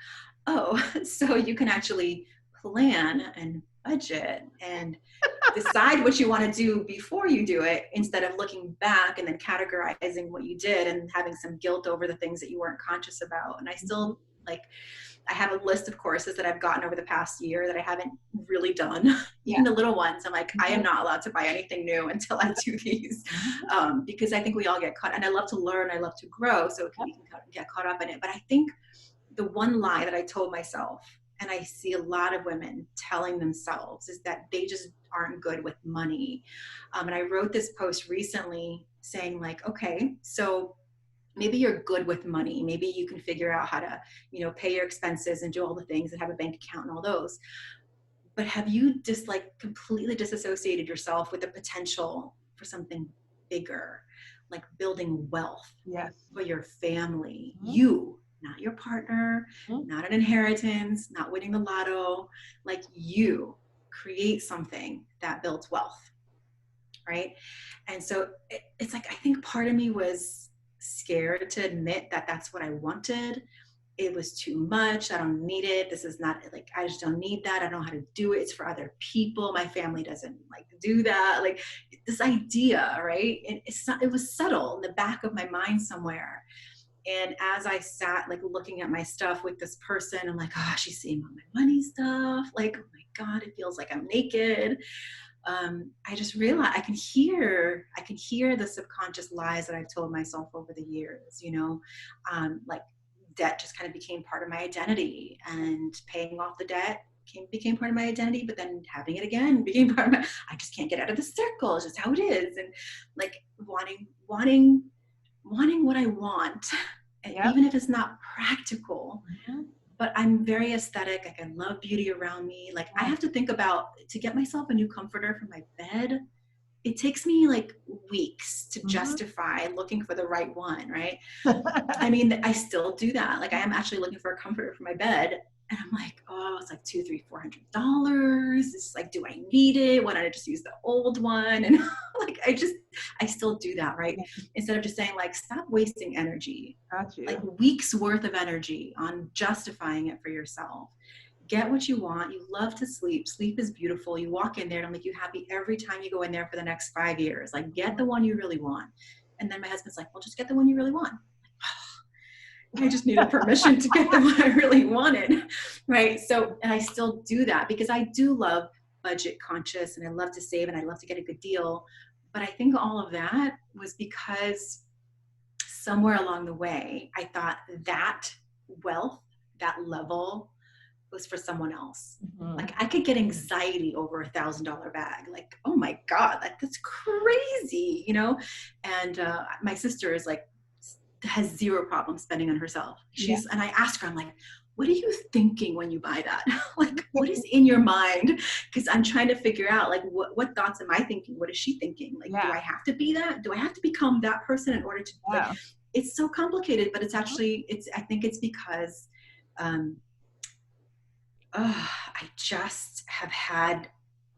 oh, so you can actually plan and budget and decide what you want to do before you do it instead of looking back and then categorizing what you did and having some guilt over the things that you weren't conscious about. And I still like, I have a list of courses that I've gotten over the past year that I haven't really done. Yeah. Even the little ones, I'm like, I am Mm-hmm. not allowed to buy anything new until I do these, because I think we all get caught. And I love to learn, I love to grow, so we can get caught up in it. But I think the one lie that I told myself, and I see a lot of women telling themselves, is that they just aren't good with money. And I wrote this post recently saying like, okay, so maybe you're good with money. Maybe you can figure out how to, pay your expenses and do all the things and have a bank account and all those. But have you just like completely disassociated yourself with the potential for something bigger, like building wealth Yes. for your family? Mm-hmm. You, not your partner, Mm-hmm. not an inheritance, not winning the lotto, like you create something that builds wealth, right? And so it's like, I think part of me was scared to admit that that's what I wanted. It was too much. I don't need it. This is not like, I just don't need that. I don't know how to do it. It's for other people. My family doesn't like to do that. Like this idea, right? And it was subtle in the back of my mind somewhere. And as I sat like looking at my stuff with this person, I'm like, oh, she's seeing all my money stuff. Like, oh my God, it feels like I'm naked. I just realized I can hear the subconscious lies that I've told myself over the years, like debt just kind of became part of my identity, and paying off the debt became part of my identity, but then having it again became part of I just can't get out of the circle. It's just how it is. And like wanting what I want, Yep. even if it's not practical. Mm-hmm. But I'm very aesthetic. Like I love beauty around me. Like I have to think about, to get myself a new comforter for my bed, it takes me like weeks to Mm-hmm. justify looking for the right one, right? I mean, I still do that. Like I am actually looking for a comforter for my bed. And I'm like, oh, it's like $200, $300, $400. It's like, do I need it? Why don't I just use the old one? And like, I still do that, right? Yeah. Instead of just saying like, stop wasting energy, Got like you. weeks worth of energy on justifying it for yourself. Get what you want. You love to sleep. Sleep is beautiful. You walk in there and it'll make you happy every time you go in there for the next 5 years. Like get the one you really want. And then my husband's like, well, just get the one you really want. I just needed permission to get the one I really wanted. Right. So, and I still do that because I do love budget conscious and I love to save and I love to get a good deal. But I think all of that was because somewhere along the way, I thought that wealth, that level was for someone else. Mm-hmm. Like I could get anxiety over $1,000 bag. Like, oh my God, that's crazy, And my sister is like, has zero problem spending on herself. Yeah. And I asked her, I'm like, what are you thinking when you buy that? Like, what is in your mind? Because I'm trying to figure out, like, what thoughts am I thinking? What is she thinking? Like, do I have to be that? Do I have to become that person in order to, like, Yeah. it's so complicated, but it's actually, I think it's because I just have had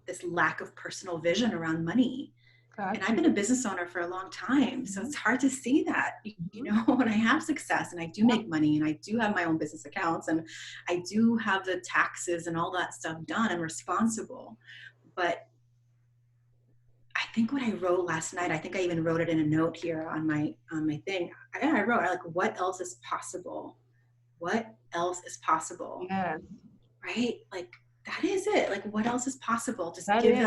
this lack of personal vision around money. Got And I've you. been a business owner for a long time. So it's hard to see that, when I have success and I do make money and I do have my own business accounts and I do have the taxes and all that stuff done. I'm responsible. But I think what I wrote last night, I think I even wrote it in a note here on my thing. I wrote like, what else is possible? What else is possible? Yes. Right? Like that is it. Like what else is possible? Just That is.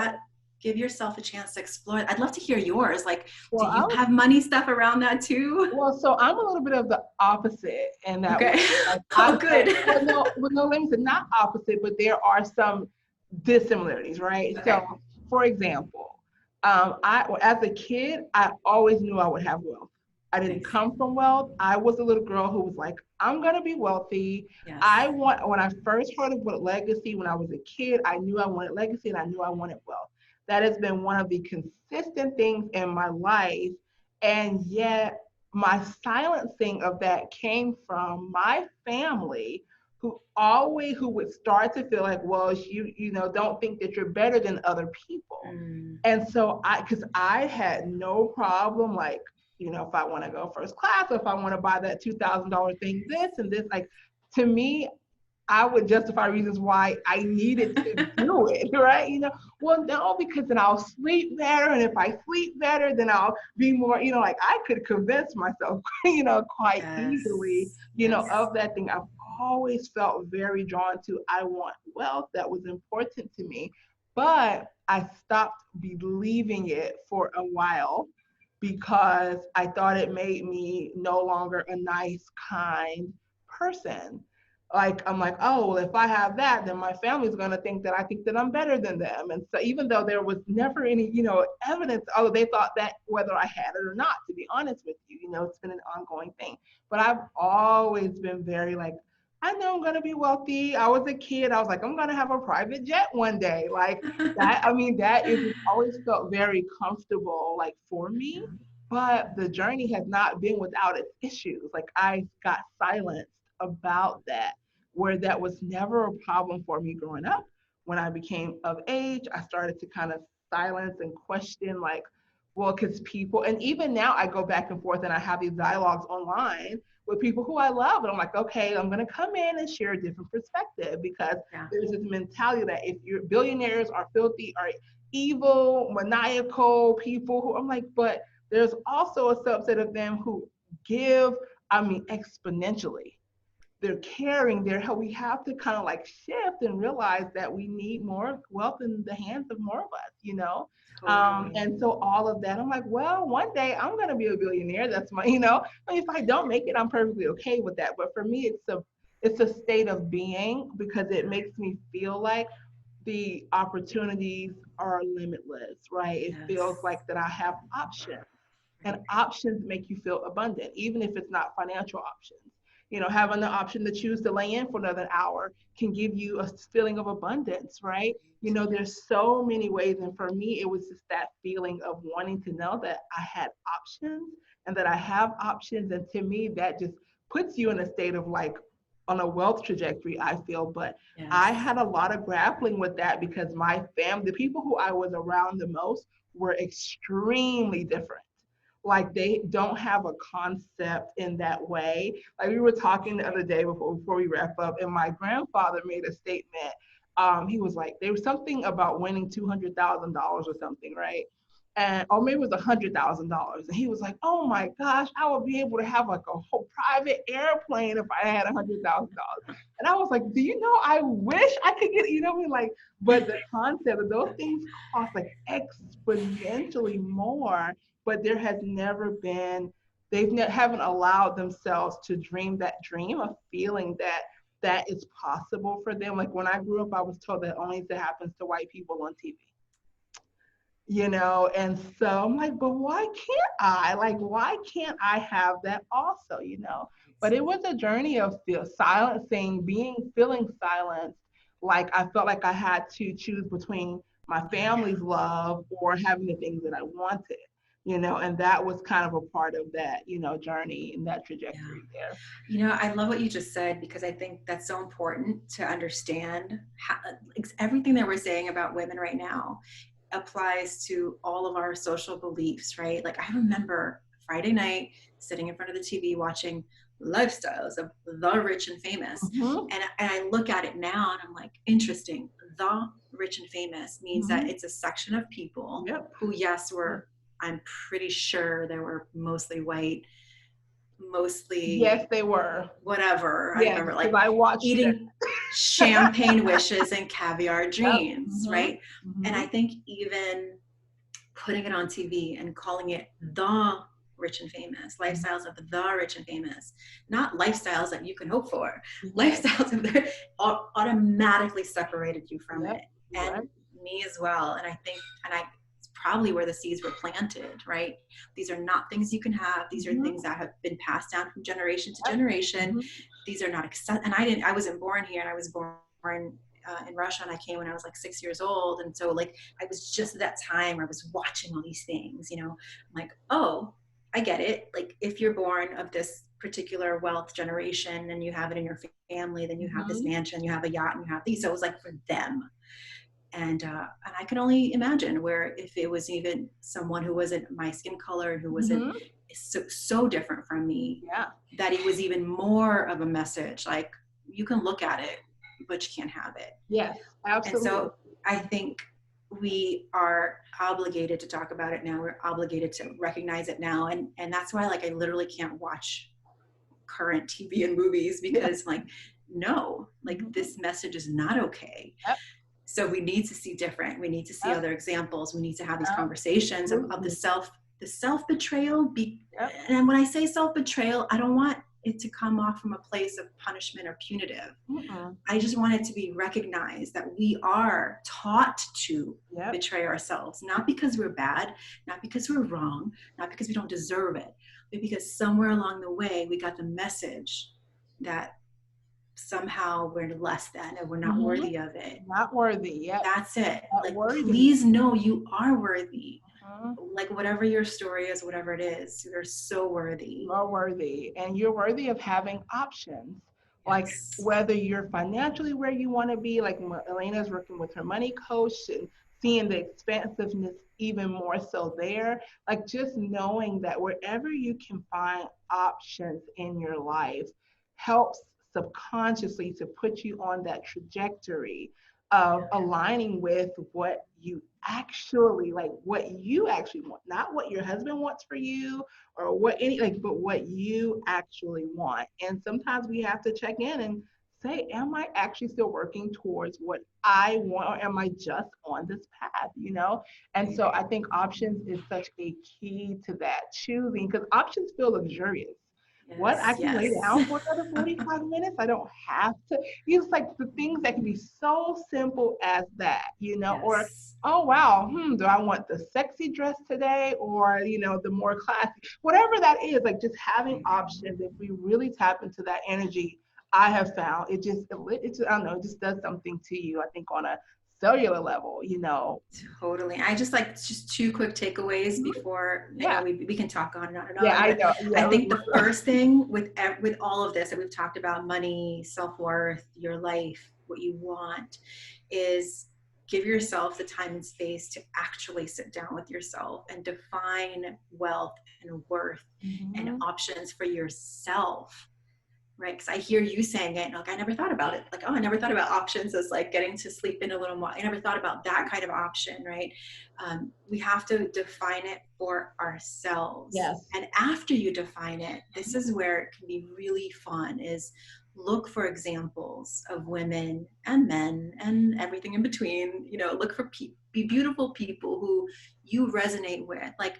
give yourself a chance to explore it. I'd love to hear yours. Like, do Well, you have money stuff around that too? well, so I'm a little bit of the opposite in that way. Okay. Like Oh, good. let me say not opposite, but there are some dissimilarities, right? Okay. So, for example, as a kid, I always knew I would have wealth. I didn't Nice. come from wealth. I was a little girl who was like, I'm gonna be wealthy. Yes. When I first heard of what legacy when I was a kid, I knew I wanted legacy and I knew I wanted wealth. That has been one of the consistent things in my life. And yet, my silencing of that came from my family, who would start to feel like, well, you know, don't think that you're better than other people. Mm. And so because I had no problem, like, you know, if I want to go first class, or if I want to buy that $2,000 thing, this and this, like, to me, I would justify reasons why I needed to do it, right? You know, well, no, because then I'll sleep better. And if I sleep better, then I'll be more, you know, like I could convince myself, you know, quite easily, Yes. you know, Yes. of that thing. I've always felt very drawn to, I want wealth. That was important to me. But I stopped believing it for a while because I thought it made me no longer a nice, kind person. Like, I'm like, oh, well, if I have that, then my family's going to think that I think that I'm better than them. And so even though there was never any, you know, evidence, although they thought that whether I had it or not, to be honest with you, you know, it's been an ongoing thing. But I've always been very like, I know I'm going to be wealthy. I was a kid. I was like, I'm going to have a private jet one day. Like that. I mean, that is always felt very comfortable, like for me. But the journey has not been without its issues. Like I got silenced about that, where that was never a problem for me growing up. When I became of age, I started to kind of silence and question, like, well, because people, and even now I go back and forth and I have these dialogues online with people who I love. And I'm like, okay, I'm going to come in and share a different perspective, because Yeah. there's this mentality that if you're billionaires are filthy, are evil, maniacal people who I'm like, but there's also a subset of them who give, I mean, exponentially. They're caring, we have to kind of like shift and realize that we need more wealth in the hands of more of us, you know. Totally. And so all of that, I'm like, well, one day I'm going to be a billionaire. That's my, you know, I mean, if I don't make it, I'm perfectly okay with that. But for me, it's a state of being, because it makes me feel like the opportunities are limitless, right? It feels Yes. like that I have options, and Right. options make you feel abundant, even if it's not financial options. You know, having the option to choose to lay in for another hour can give you a feeling of abundance, right? You know, there's so many ways. And for me, it was just that feeling of wanting to know that I had options and that I have options. And to me, that just puts you in a state of like on a wealth trajectory, I feel. But I Yes. had a lot of grappling with that because my family, the people who I was around the most, were extremely different. Like they don't have a concept in that way. Like we were talking the other day before we wrap up, and my grandfather made a statement. He was like, there was something about winning $200,000 or something, right? And or maybe it was $100,000. And he was like, "Oh my gosh, I would be able to have like a whole private airplane if I had $100,000." And I was like, "Do you know? I wish I could get, you know, what I mean, like, but the concept of those things cost like exponentially more, but there has never been, haven't allowed themselves to dream that dream of feeling that that is possible for them. Like when I grew up, I was told that only that happens to white people on TV, you know. And so I'm like, but why can't I, like, why can't I have that also, you know? But it was a journey of feel silencing, feeling silenced. Like I felt like I had to choose between my family's love or having the things that I wanted, you know. And that was kind of a part of that, you know, journey and that Yeah. trajectory there. You know, I love what you just said because I think that's so important to understand how, everything that we're saying about women right now applies to all of our social beliefs, right? Like I remember Friday night sitting in front of the TV watching lifestyles of the rich and famous. Mm-hmm. And I look at it now and I'm like, interesting. The rich and famous means that Mm-hmm. it's a section of people Yep. who, yes, were, I'm pretty sure they were mostly white, Yes, mostly they were. whatever. I Yes, remember because like I watched that. eating champagne wishes and caviar Yep. dreams, Mm-hmm. right? And Mm-hmm. I think even putting it on TV and calling it the rich and famous, lifestyles of the rich and famous, not lifestyles that you can hope for, Yes. lifestyles of the automatically separated you from Yep. it. You're And right. me as well. And I think, it's probably where the seeds were planted, right? These are not things you can have. These are Mm-hmm. things that have been passed down from generation to Yep. generation. Mm-hmm. These are not, and I wasn't born here, and I was born in Russia, and I came when I was like 6 years old. And so like, I was just at that time where I was watching all these things, you know, I'm like, oh, I get it. Like if you're born of this particular wealth generation and you have it in your family, then you have this Mm-hmm. mansion, you have a yacht, and you have these. So it was like for them. And I can only imagine where if it was even someone who wasn't my skin color, who wasn't Mm-hmm. so different from me, Yeah. that it was even more of a message. Like you can look at it, but you can't have it. Yes, And absolutely. so I think we are obligated to talk about it now. We're obligated to recognize it now. And that's why like I literally can't watch current TV and movies Yeah. because like, no, like Mm-hmm. this message is not okay. Yep. So we need to see different. We need to see Yep. other examples. We need to have these conversations of Absolutely. the self betrayal. Yep. And when I say self betrayal, I don't want it to come off from a place of punishment or punitive. Mm-mm. I just want it to be recognized that we are taught to Yep. betray ourselves, not because we're bad, not because we're wrong, not because we don't deserve it, but because somewhere along the way we got the message that somehow we're less than and we're not Mm-hmm. worthy of it. Not worthy. Yep. That's it. That Like, worthiness. please know you are worthy. Mhm. Like, whatever your story is, whatever it is, you're so worthy. You're worthy, and you're worthy of having options. Like Yes. whether you're financially where you want to be, like Elena's working with her money coach and seeing the expansiveness even more so there. Like just knowing that wherever you can find options in your life helps subconsciously to put you on that trajectory of aligning with what you actually like, what you actually want, not what your husband wants for you or what any like, but what you actually want. And sometimes we have to check in and say, am I actually still working towards what I want, or am I just on this path, you know? And so I think options is such a key to that choosing, because options feel luxurious. What, I Yes. can lay Yes. down for another 45 minutes. I don't have to. It's like the things that can be so simple as that, you know, or Yes. oh wow, do I want the sexy dress today or the more classy, whatever that is, like just having options. If we really tap into that energy, I have found it just I don't know, it just does something to you, I think, on a cellular level. Totally. I just two quick takeaways Mhm. before I know Yeah, we can talk on and on and yeah, on, I but know. I Yeah, think the first thing with all of this that we've talked about, money, self-worth, your life, what you want, is give yourself the time and space to actually sit down with yourself and define wealth and worth and hmm options for yourself. Right, because I hear you saying it, and like I never thought about it. Like, oh, I never thought about options as like getting to sleep in a little more. I never thought about that kind of option, right? We have to define it for ourselves, yes. and after you define it, this is where it can be really fun. Is look for examples of women and men and everything in between. You know, look for be beautiful people who you resonate with, like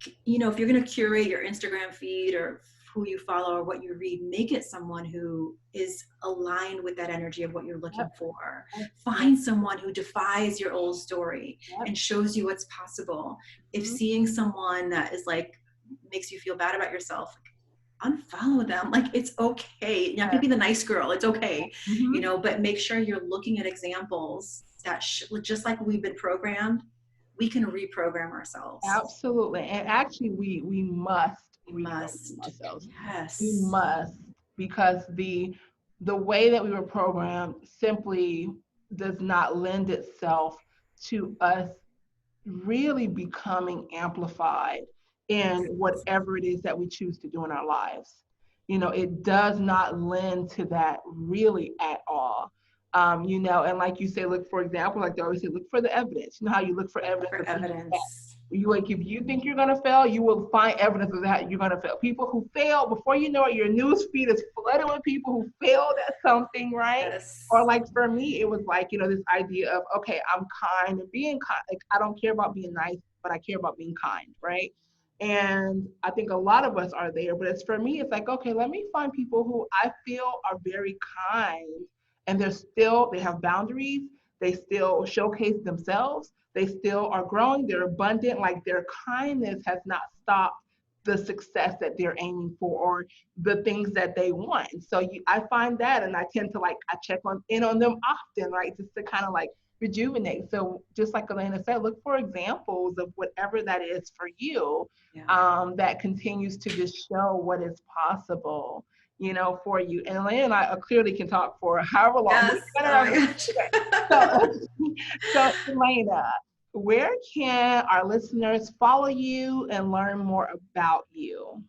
if you're going to curate your Instagram feed or who you follow or what you read, make it someone who is aligned with that energy of what you're looking Yep. for. Yep. Find someone who defies your old story Yep. and shows you what's possible. If Mhm. seeing someone that is like makes you feel bad about yourself, unfollow them. Like, it's okay. You're not going to be the nice girl. It's okay. Mhm. But make sure you're looking at examples that just like we've been programmed, we can reprogram ourselves. Absolutely. And actually we must We reprogram must. ourselves. We Yes. must, because the way that we were programmed simply does not lend itself to us really becoming amplified in Yes. whatever it is that we choose to do in our lives. It does not lend to that really at all. And like you say, look for example, like they always say, look for the evidence. You know how you look for Look evidence for of things that evidence. you like, if you think you're gonna fail, you will find evidence of that you're gonna fail. People who fail, before you know it, your news feed is flooded with people who failed at something, right? Or Yes. like for me, it was like, this idea of, okay, I'm kind and being kind. Like I don't care about being nice, but I care about being kind, right? And I think a lot of us are there, but it's for me, it's like, okay, let me find people who I feel are very kind and they have boundaries, they still showcase themselves, they still are growing, they're abundant, like their kindness has not stopped the success that they're aiming for or the things that they want. And so I find that, and I tend to like, I check on them often, right? Just to kind of like rejuvenate. So just like Elena said, look for examples of whatever that is for you, Yeah. that continues to just show what is possible, for you. And Elena and I clearly can talk for however long. Yes. Oh my gosh. So, so Elena, where can our listeners follow you and learn more about you?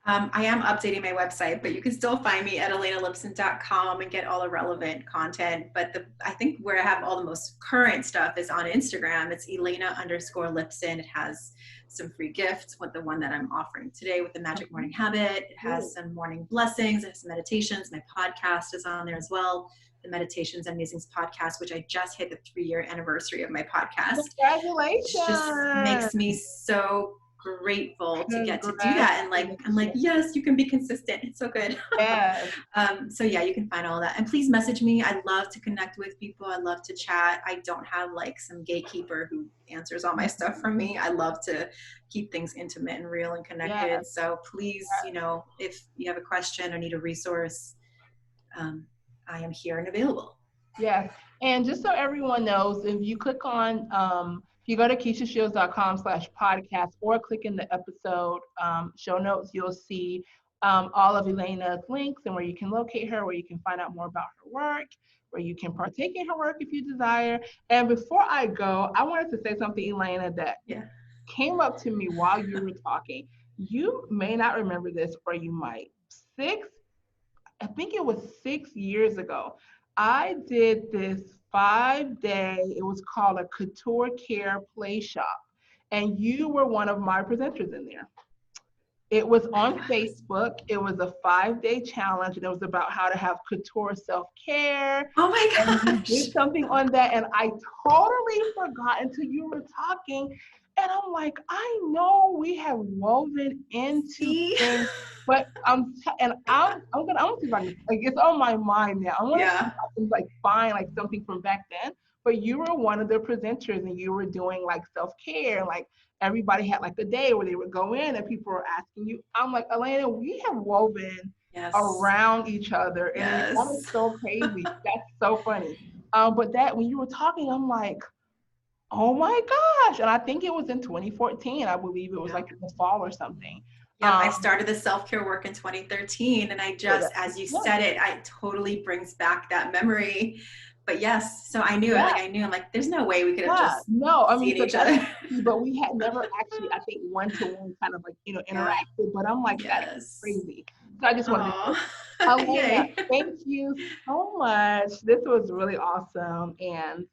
I am updating my website, but you can still find me at elenalipson.com and get all the relevant content. But I think where I have all the most current stuff is on Instagram. It's Elena_Lipson. It has some free gifts with the one that I'm offering today with the Magic Morning Habit. It has some morning blessings. It has some meditations. My podcast is on there as well. The Meditations and Musings podcast, which I just hit the 3-year anniversary of my podcast. Congratulations. It just makes me so grateful to get to do that. And like, I'm like, yes, you can be consistent. It's so good. Yes. So yeah, you can find all of that. And please message me. I love to connect with people. I love to chat. I don't have like some gatekeeper who answers all my stuff for me. I love to keep things intimate and real and connected. Yes. So please, if you have a question or need a resource, I am here and available. Yes. And just so everyone knows, if you click on, if you go to KeishaShields.com/podcast or click in the episode show notes, you'll see all of Elena's links and where you can locate her, where you can find out more about her work, where you can partake in her work if you desire. And before I go, I wanted to say something, Elena, that came up to me while you were talking. You may not remember this, or you might. I think it was 6 years ago, I did this 5-day, it was called a Couture Care Play Shop. And you were one of my presenters in there. It was on Facebook. It was a 5-day challenge, and it was about how to have couture self-care. Oh my gosh. And you did something on that, and I totally forgot until you were talking. And I'm like, I know we have woven into things, but I'm see if I can, like, it's on my mind now. I want to see if I can like find like something from back then. But you were one of the presenters, and you were doing like self-care, like everybody had like a day where they would go in and people were asking you. I'm like, Elena, we have woven around each other, and that is so crazy. That's so funny. But that when you were talking, I'm like, oh my gosh. And I think it was in 2014. I believe it was like in the fall or something. Yeah, I started the self-care work in 2013. And I just, as you said it, it totally brings back that memory. But yes, so I knew, I'm like, there's no way we could have just seen each other. But we had never actually, I think, one-to-one kind of like, interacted. But I'm like, that's crazy. So I just wanted to say, Elena, thank you so much. This was really awesome. And,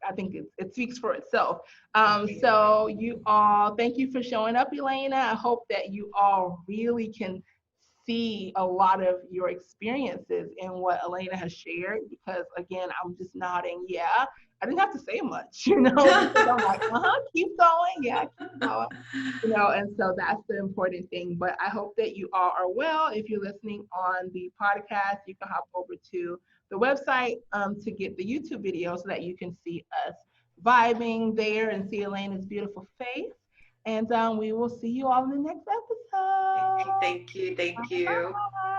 I think it speaks for itself. So you all, thank you for showing up, Elena. I hope that you all really can see a lot of your experiences in what Elena has shared, because again, I'm just nodding. Yeah, I didn't have to say much, because I'm like, keep going. Yeah, keep going. And so that's the important thing. But I hope that you all are well. If you're listening on the podcast, you can hop over to the website to get the YouTube video so that you can see us vibing there and see Elena's beautiful face. And we will see you all in the next episode. Thank you. Thank you. Bye.